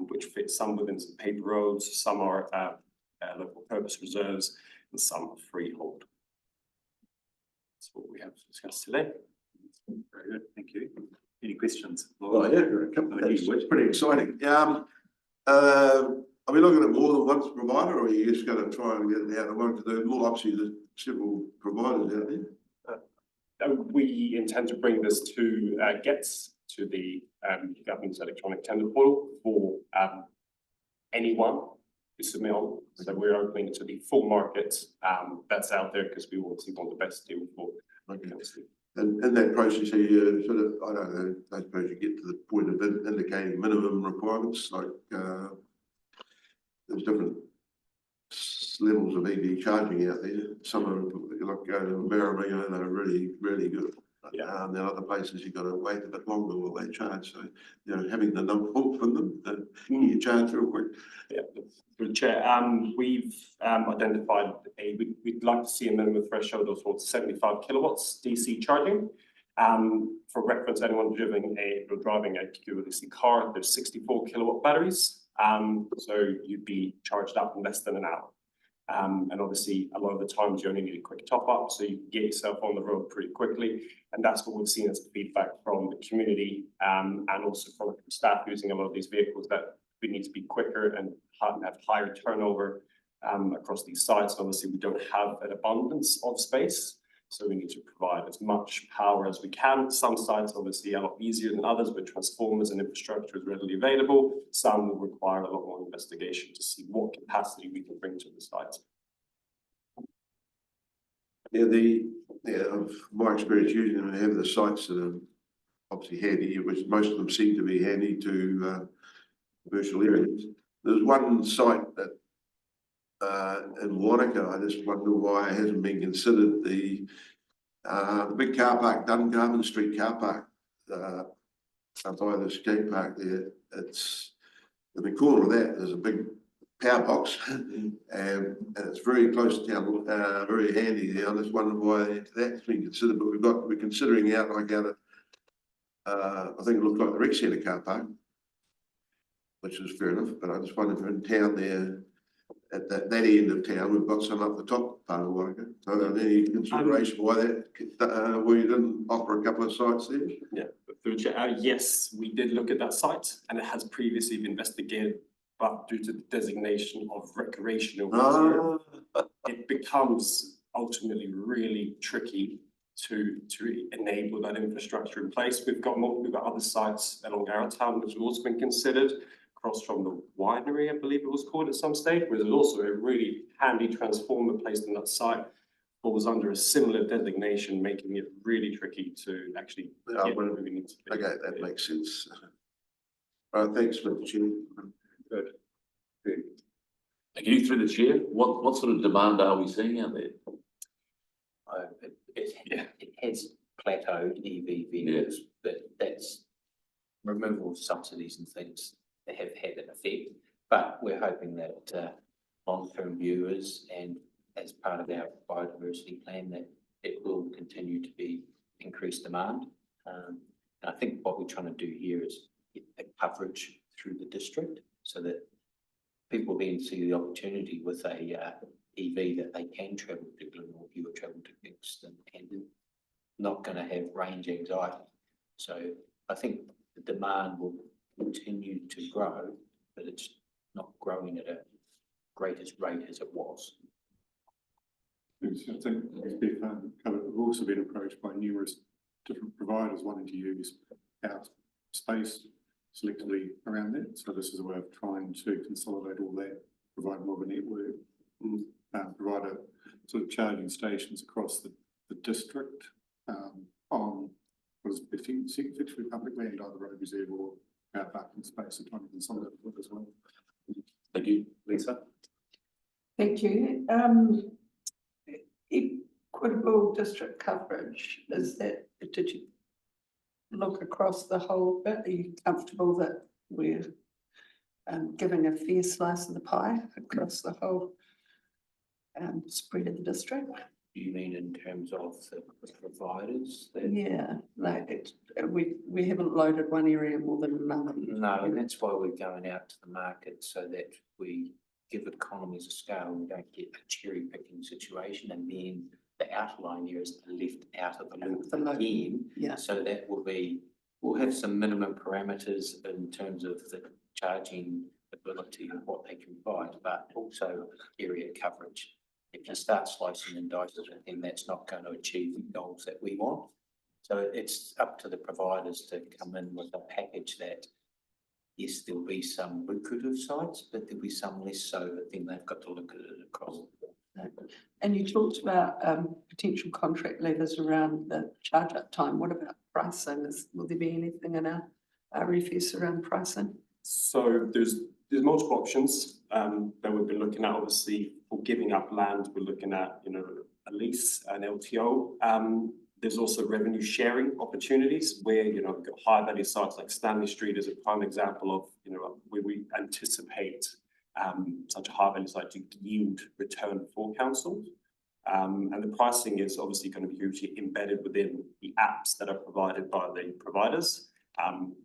which fit some within some paper roads, some are local purpose reserves, and some are freehold. That's what we have to discuss today. Very good, thank you. Any questions? Oh, yeah, there are a couple. It's pretty exciting. Are we looking at more than one provider, or are you just going to try and get it out of one? Because there are more, obviously, there's several providers out there. We intend to bring this to GETS, to the government's electronic tender portal for anyone who submit on. So we're opening to the full market that's out there because we obviously want the best deal for. Okay. And in that process, you sort of, I don't know, I suppose you get to the point of indicating minimum requirements, like there's different levels of EV charging out there. Some are like going to Barramia, and they're really, really good. Yeah. There are other places you've got to wait a bit longer while they charge. So, having the number from them, you charge real quick. Yeah, through the chair, we've identified we'd like to see a minimum threshold of 75 kilowatts DC charging. For reference, anyone driving a QLDC car, there's 64 kilowatt batteries. So you'd be charged up in less than an hour. And obviously, a lot of the times you only need a quick top up, so you can get yourself on the road pretty quickly. And that's what we've seen as feedback from the community and also from staff using a lot of these vehicles, that we need to be quicker and have higher turnover across these sites. Obviously, we don't have an abundance of space, so we need to provide as much power as we can. Some sites obviously are a lot easier than others, where transformers and infrastructure is readily available. Some will require a lot more investigation to see what capacity we can bring to the site. Of my experience using them, I have the sites that are obviously handy, which most of them seem to be handy to commercial areas. There's one site that in Wanaka, I just wonder why it hasn't been considered. The big car park, Dungarvan Street car park, by the skate park there. It's in the corner of that. There's a big power box, and it's very close to town, very handy there. I just wonder why that's been considered. But we're considering out like out of, I think it looked like the Rec Centre car park, which is fair enough. But I just wonder if in town there, at that end of town, we've got some up the top part of Wanaka. So any consideration why that, where you didn't offer a couple of sites there? Yeah, through the chair, yes, we did look at that site, and it has previously been investigated, but due to the designation of recreational reserve, it becomes ultimately really tricky to enable that infrastructure in place. We've got other sites along Arrowtown, which have also been considered, across from the winery, I believe it was called at some stage, where there's also a really handy transformer placed in that site, falls under a similar designation, making it really tricky to actually get where we need to be. Okay, that makes sense. All right, thanks, Mr. Chairman. Good. Good. Thank you. Through the chair, what sort of demand are we seeing out there? It has plateaued EV vehicles, but that's removal of subsidies and things that have had an effect. But we're hoping that long-term viewers and as part of our biodiversity plan, that it will continue to be increased demand. And I think what we're trying to do here is get the coverage through the district so that people then see the opportunity with a EV that they can travel to Glenorchy or travel to Kingston and not going to have range anxiety. So I think the demand will continue to grow, but it's not growing at a greatest rate as it was. Yes, I think we've also been approached by numerous different providers wanting to use our space selectively around that. So this is a way of trying to consolidate all that, provide more of a network, provide a sort of charging stations across the district on what is effectively public land, either road reserve or our parking space, and trying to consolidate it as well. Thank you, Lisa. Thank you. Equitable district coverage, is that, did you look across the whole bit? Are you comfortable that we're giving a fair slice of the pie across the whole spread of the district? Do you mean in terms of the providers? that- Yeah, like we haven't loaded one area more than another. No, and that's why we're going out to the market, so that we give economies of scale. We don't get a cherry picking situation, and then the outlying areas are left out of the loop again. Yeah. So that will be, we'll have some minimum parameters in terms of the charging ability of what they can provide, but also area coverage. If you start slicing and dicing it, then that's not going to achieve the goals that we want. So it's up to the providers to come in with a package that, yes, there'll be some lucrative sites, but there'll be some less so, but then they've got to look at it across. And you talked about potential contract levers around the charge up time. What about pricing? Will there be anything in our RFS around pricing? So there's multiple options that we've been looking at. Obviously, for giving up land, we're looking at, you know, a lease, an LTO. There's also revenue sharing opportunities where, you know, we've got high value sites like Stanley Street is a prime example of, you know, where we anticipate such a high value site to yield return for council. And the pricing is obviously going to be hugely embedded within the apps that are provided by the providers,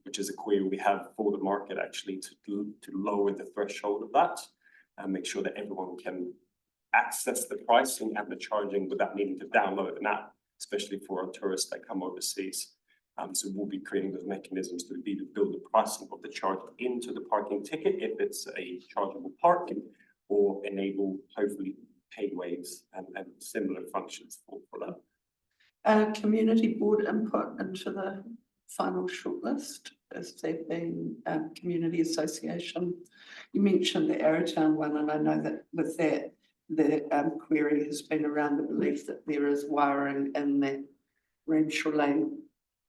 which is a query we have for the market actually to lower the threshold of that and make sure that everyone can access the pricing and the charging without needing to download an app, especially for our tourists that come overseas. So we'll be creating those mechanisms to be to build the pricing of the charge into the parking ticket if it's a chargeable parking, or enable hopefully paid waves and similar functions for that. Community board input into the final shortlist. Has there been community association? You mentioned the Arrowtown one, and I know that with that, the query has been around the belief that there is wiring in that Ramshaw Lane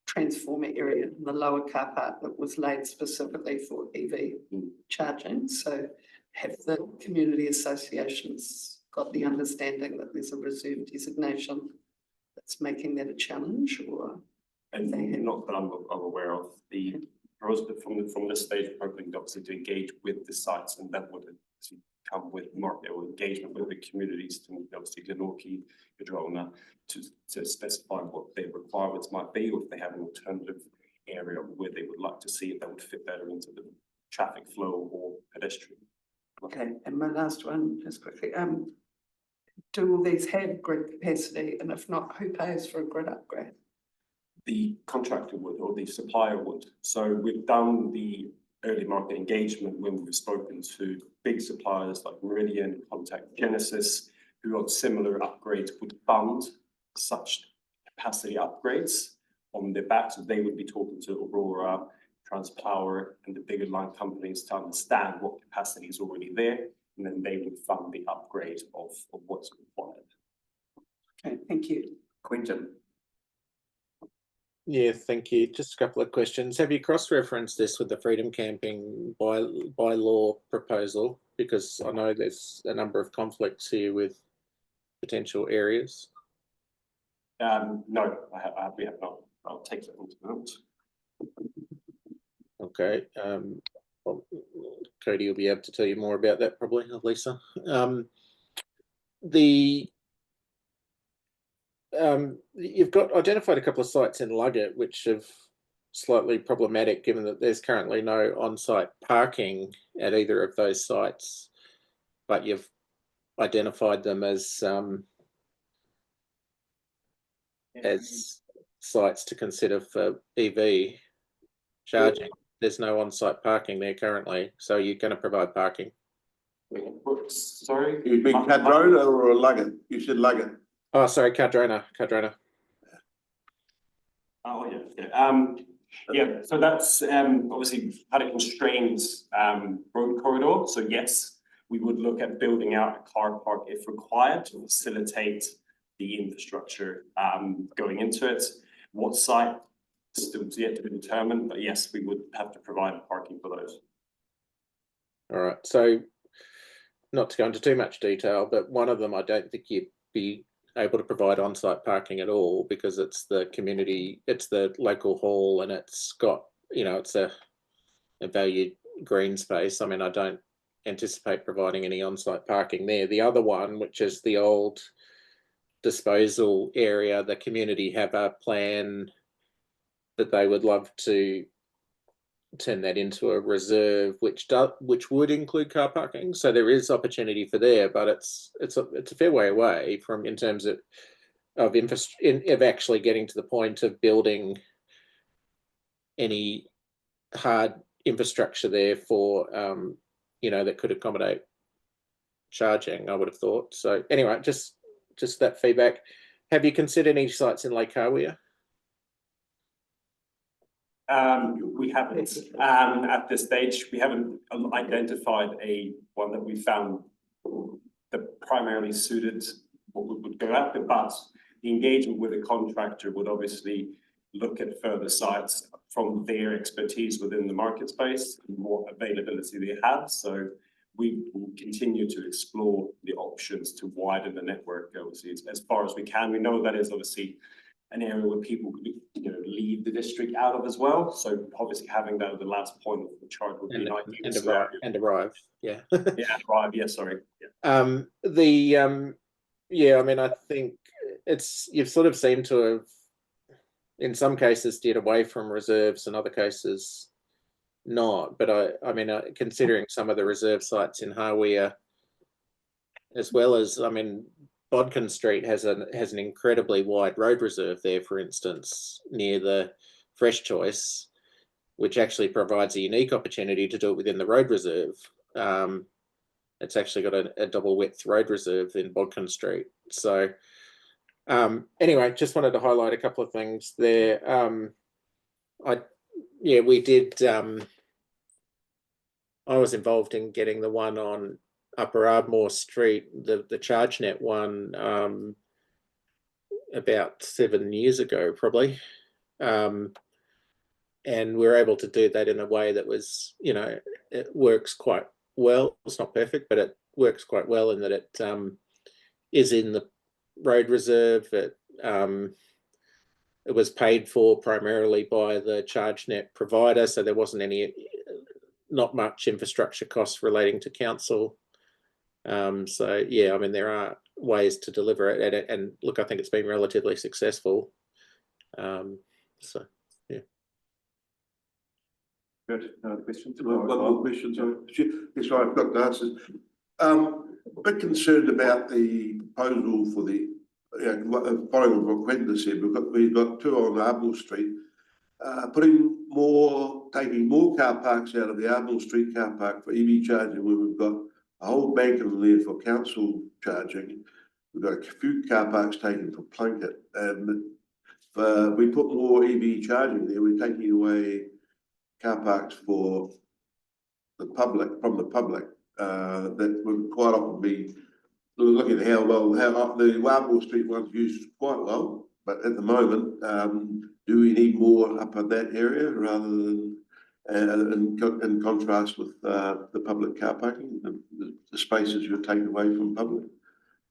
transformer area in the lower car park that was laid specifically for EV charging. So have the community associations got the understanding that there's a reserve designation that's making that a challenge, or? And not that I'm aware of. The from this stage, we're hoping obviously to engage with the sites, and that would come with market or engagement with the communities to obviously Glenorchy, Cadrona, to specify what their requirements might be, or if they have an alternative area where they would like to see if that would fit better into the traffic flow or pedestrian. Okay, and my last one, just quickly, do all these have grid capacity, and if not, who pays for a grid upgrade? The contractor would, or the supplier would. So we've done the early market engagement when we've spoken to big suppliers like Meridian, Contact Genesis, who on similar upgrades would fund such capacity upgrades on their back. So they would be talking to Aurora, Transpower, and the bigger line companies to understand what capacity is already there, and then they would fund the upgrade of what's required. Okay, thank you. Quentin. Yeah, thank you. Just a couple of questions. Have you cross-referenced this with the freedom camping by law proposal? Because I know there's a number of conflicts here with potential areas. No, we have not. I'll take that into note. Okay. Well, Cody will be able to tell you more about that probably, Lisa. You've got identified a couple of sites in Luggett which have slightly problematic, given that there's currently no on-site parking at either of those sites, but you've identified them as sites to consider for EV. charging. There's no on-site parking there currently, so you're going to provide parking. Sorry? You mean Cadrona or Luggett? You said Luggett. Oh, sorry, Cardrona. Oh, yeah. So that's obviously had a constrained road corridor. So yes, we would look at building out a car park if required to facilitate the infrastructure going into it. What site still yet to be determined, but yes, we would have to provide parking for those. All right. So not to go into too much detail, but one of them I don't think you'd be able to provide on-site parking at all because it's the community, it's the local hall, and it's got, you know, it's a valued green space. I mean, I don't anticipate providing any on-site parking there. The other one, which is the old disposal area, the community have a plan that they would love to turn that into a reserve, which would include car parking. So there is opportunity for there, but it's a fair way away from in terms of actually getting to the point of building any hard infrastructure there for you know, that could accommodate charging, I would have thought. So anyway, just that feedback. Have you considered any sites in Lake Hawea? We haven't at this stage. We haven't identified one that we found that primarily suited what we would go after, but the engagement with a contractor would obviously look at further sites from their expertise within the market space and more availability they have. So we will continue to explore the options to widen the network, obviously, as far as we can. We know that is obviously an area where people, you know, leave the district out of as well. So obviously having that at the last point of the charge would be an ideal scenario. And arrive, yeah. Yeah, arrive, yeah, sorry. Yeah. Yeah, I mean, I think you've sort of seemed to have, in some cases, steered away from reserves, and other cases not. But I mean, considering some of the reserve sites in Hawea, as well as, I mean, Bodkin Street has an incredibly wide road reserve there, for instance, near the Fresh Choice, which actually provides a unique opportunity to do it within the road reserve. It's actually got a double width road reserve in Bodkin Street. So anyway, just wanted to highlight a couple of things there. We did. I was involved in getting the one on Upper Ardmore Street, the ChargeNet one, about 7 years ago, probably. And we were able to do that in a way that was, you know, it works quite well. It's not perfect, but it works quite well in that it is in the road reserve. It was paid for primarily by the ChargeNet provider, so there wasn't not much infrastructure costs relating to council. So yeah, I mean, there are ways to deliver it, and look, I think it's been relatively successful. So yeah. Good. No other questions? One more question, sorry. Yes, I've got the answers. A bit concerned about the proposal for the, following what Quentin said, we've got two on Ardmore Street, taking more car parks out of the Ardmore Street car park for EV charging, where we've got a whole bank of there for council charging. We've got a few car parks taken for Plunkett, and if we put more EV charging there, we're taking away car parks for the public, that would quite often be looking at how the Ardmore Street one's used quite well, but at the moment, do we need more up in that area rather than in contrast with the public car parking, the spaces you're taking away from public?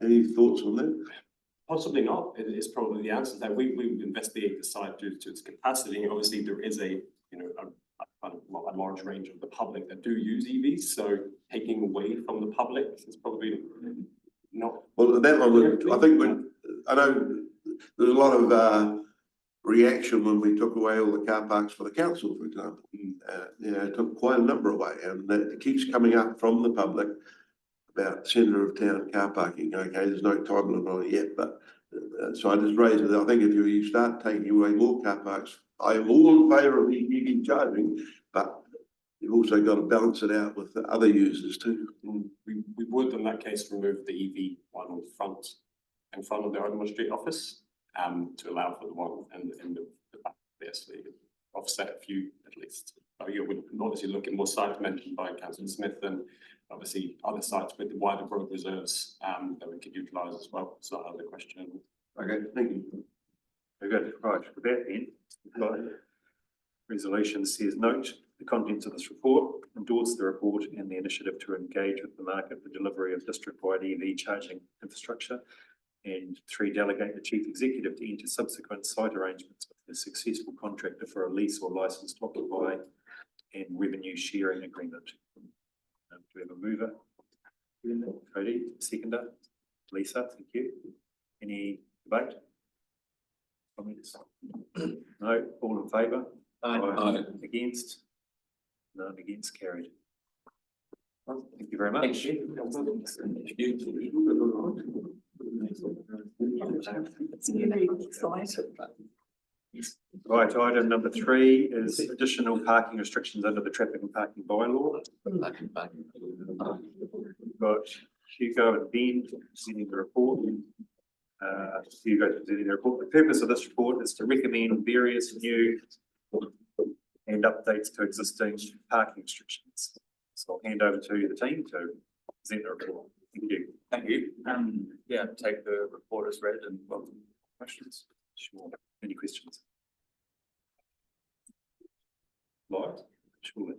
Any thoughts on that? Possibly not. It is probably the answer that we investigate the site due to its capacity. Obviously, there is a large range of the public that do use EVs. So taking away from the public is probably not. Well, that one, I think I know there's a lot of reaction when we took away all the car parks for the council, for example. It took quite a number away, and it keeps coming up from the public about centre of town car parking. Okay, there's no time limit on it yet, but So I just raised it. I think if you start taking away more car parks, I am all in favour of EV charging, but you've also got to balance it out with the other users too. We would in that case remove the EV one in front of the Oldham Street office, to allow for the one in the back there, so you could offset a few at least. So you would obviously look at more sites mentioned by Councillor Smith and obviously other sites with the wider road reserves, that we could utilise as well. So that other question. Okay, thank you. Very good, right, with that then, we've got resolution says note the contents of this report, endorse the report and the initiative to engage with the market for delivery of district-wide EV charging infrastructure. And 3, delegate the chief executive to enter subsequent site arrangements with a successful contractor for a lease or license to occupy and revenue sharing agreement. Do we have a mover? Cody, seconder, Lisa, thank you. Any debate? Comments? No, all in favour? Aye. Against? None against, carried. Well, thank you very much. It's really exciting, but Right, item number 3 is additional parking restrictions under the traffic and parking bylaw. We've got Hugo and Ben presenting the report. Hugo presenting the report. The purpose of this report is to recommend various new and updates to existing parking restrictions. So I'll hand over to the team to present the report. Thank you. Thank you. Yeah, take the report as read and welcome questions. Sure. Any questions? Live? Sure.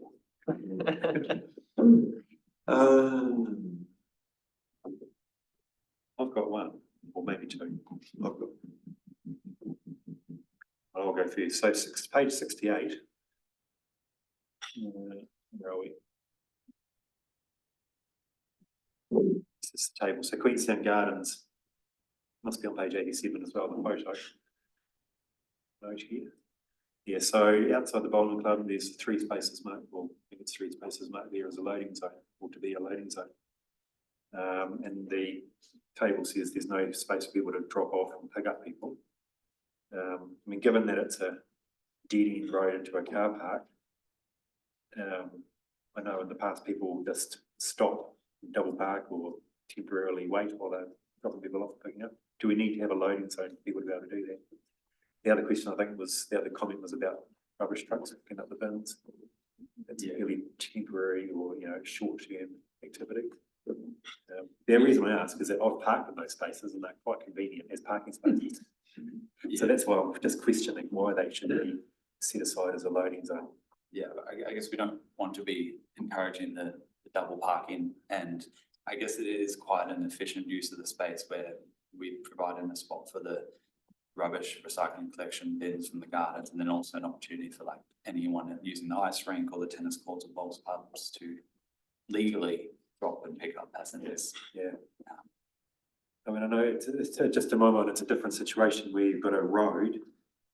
I've got one, or maybe 2. I've got. I'll go for you. So page 68. Where are we? This is the table. So Queenstown Gardens must be on page 87 as well, the photo. Note here. Yeah, so outside the bowling club, there's 3 spaces marked, well, I think it's 3 spaces marked there as a loading zone, or to be a loading zone. And the table says there's no space for people to drop off and pick up people. I mean, given that it's a dead end road into a car park, I know in the past people will just stop, double park or temporarily wait while they're dropping people off and picking up. Do we need to have a loading zone for people to be able to do that? The other question I think was, the other comment was about rubbish trucks picking up the bins. It's a really temporary or, short-term activity. The reason I ask is that I've parked in those spaces and they're quite convenient as parking spaces. So that's why I'm just questioning why they should be set aside as a loading zone. Yeah, I guess we don't want to be encouraging the double parking, and I guess it is quite an efficient use of the space where we provide in a spot for the rubbish recycling collection bins from the gardens, and then also an opportunity for like anyone using the ice rink or the tennis courts or bowls pubs to legally drop and pick up passengers. Yeah. I mean, I know it's just in my mind, it's a different situation where you've got a road,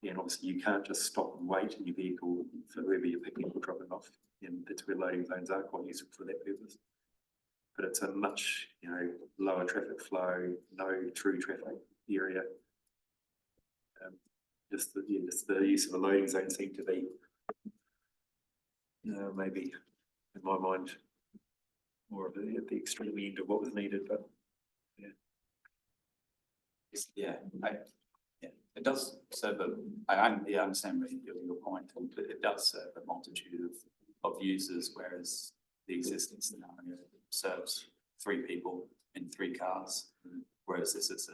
and obviously you can't just stop and wait in your vehicle for whoever you're picking or dropping off. And that's where loading zones are quite useful for that purpose. But it's a much, lower traffic flow, no true traffic area. Just the use of a loading zone seemed to be, maybe in my mind, more of at the extreme end of what was needed, but it does serve I understand your point, but it does serve a multitude of users, whereas the existing scenario serves 3 people in 3 cars, whereas this is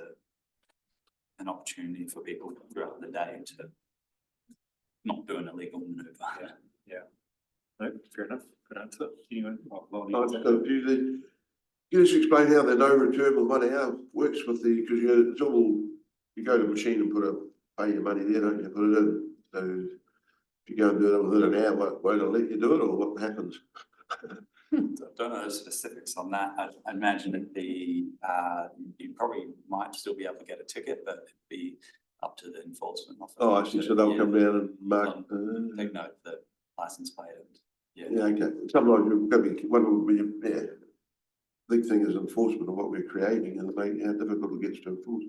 an opportunity for people throughout the day to not do an illegal maneuver. Yeah. No, fair enough. Good answer. Anyway, I'm confused. Can you just explain how the no return of 1 hour works with because it's all, you go to the machine and pay your money there, don't you? Put it in. So if you go and do it within an hour, won't it let you do it, or what happens? I don't know the specifics on that. I imagine it'd be, you probably might still be able to get a ticket, but it'd be up to the enforcement officer. Oh, I see. So they'll come down and mark. Take note of the license plate. Yeah, okay. Sometimes you've got to be, one would be, big thing is enforcement of what we're creating and how difficult it gets to enforce.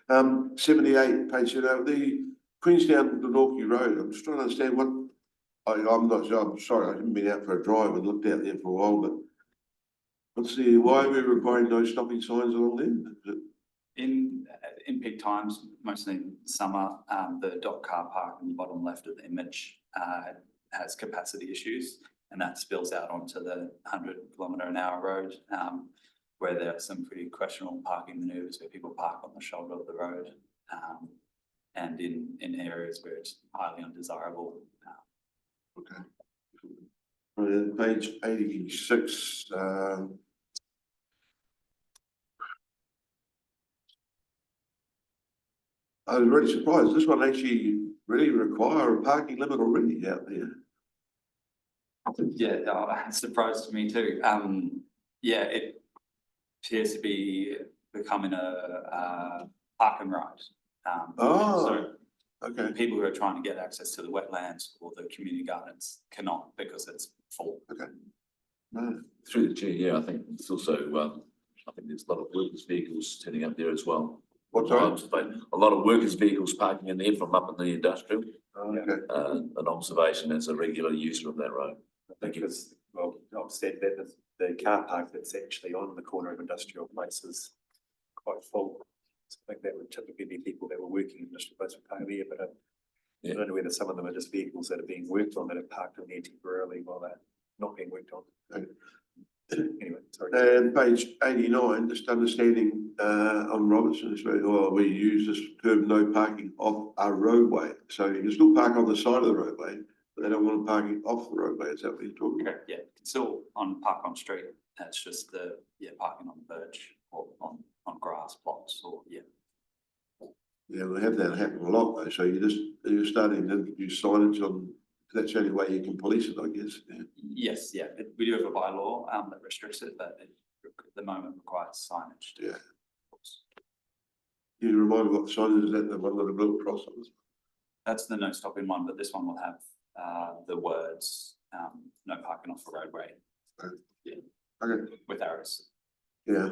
78, page, the Queenstown to Norquay Road, I'm just trying to understand what, I'm not sure, I'm sorry, I haven't been out for a drive and looked out there for a while, but why are we requiring no stopping signs along there? Is it- In peak times, mostly in summer, the dock car park in the bottom left of the image has capacity issues, and that spills out onto the 100 km/h road, where there are some pretty questionable parking manoeuvres where people park on the shoulder of the road, and in areas where it's highly undesirable. Okay. Page 86, I was really surprised. This one actually really require a parking limit already out there. Yeah, that surprised me too. Yeah, it appears to be becoming a park and ride. Oh, So okay. people who are trying to get access to the wetlands or the community gardens cannot because it's full. No. Through the chair, yeah, I think it's also, I think there's a lot of workers' vehicles turning up there as well. What's that? A lot of workers' vehicles parking in there from up in the industrial. Okay. An observation as a regular user of that road. I think it's, well, I've said that the car park that's actually on the corner of industrial place is quite full. So I think that would typically be people that were working in industrial place would park there, but I don't know whether some of them are just vehicles that are being worked on that are parked in there temporarily while they're not being worked on. Okay. Anyway, sorry. And page 89, just understanding on Robertson Street, or we use this term no parking off a roadway. So you can still park on the side of the roadway, but they don't want parking off the roadway. Is that what you're talking about? Correct, yeah, it's still on park on street. That's just the, parking on the verge or on grass plots or, Yeah, we have that happen a lot though. So you're starting to introduce signage on, that's the only way you can police it, I guess. Yeah. Yes, yeah, we do have a bylaw that restricts it, but it at the moment requires signage. Yeah. Can you remind me what the sign is? Is that the one with the little cross on it? That's the no stopping one, but this one will have the words no parking off the roadway. Okay. Yeah. Okay. With arrows. Yeah.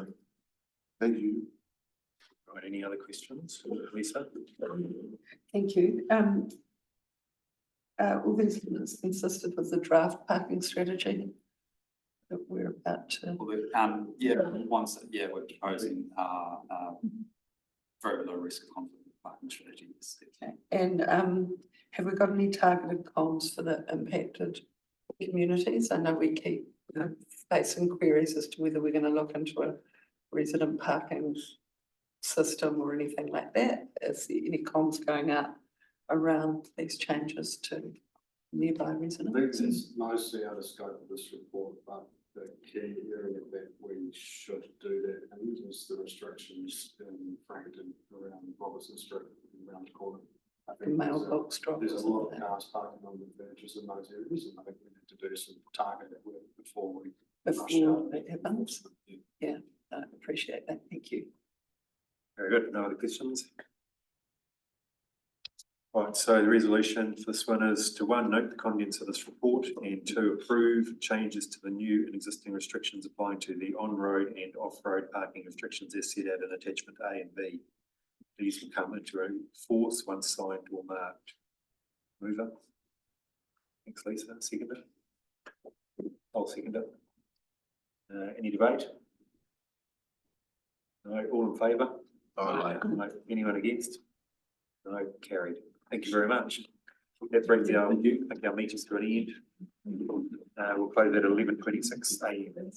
Thank you. Right, any other questions, Lisa? Thank you. Obviously, it's consistent with the draft parking strategy that we're about to. Once, we're proposing very low risk conflict parking strategies. Okay. And have we got any targeted comms for the impacted communities? I know we keep facing queries as to whether we're going to look into a resident parking system or anything like that. Is there any comms going out around these changes to nearby residents? I think it's mostly out of scope of this report, but the key area that we should do that in is the restrictions in Frankton around Robertson Street, around the corner. I think Mailbox drop. there's a lot of cars parking on the verges in those areas, and I think we need to do some targeted work before we rush out. It happens. Yeah, I appreciate that. Thank you. Very good. No other questions? Right, so the resolution for this one is to 1, note the contents of this report, and 2, approve changes to the new and existing restrictions applying to the on-road and off-road parking restrictions as set out in attachment A and B. These will come into force once signed or marked. Mover. Thanks, Lisa. Seconder. I'll second it. Any debate? No, all in favour? Aye. No, anyone against? No, carried. Thank you very much. That brings our meetings to an end. We'll close at 11:26 AM.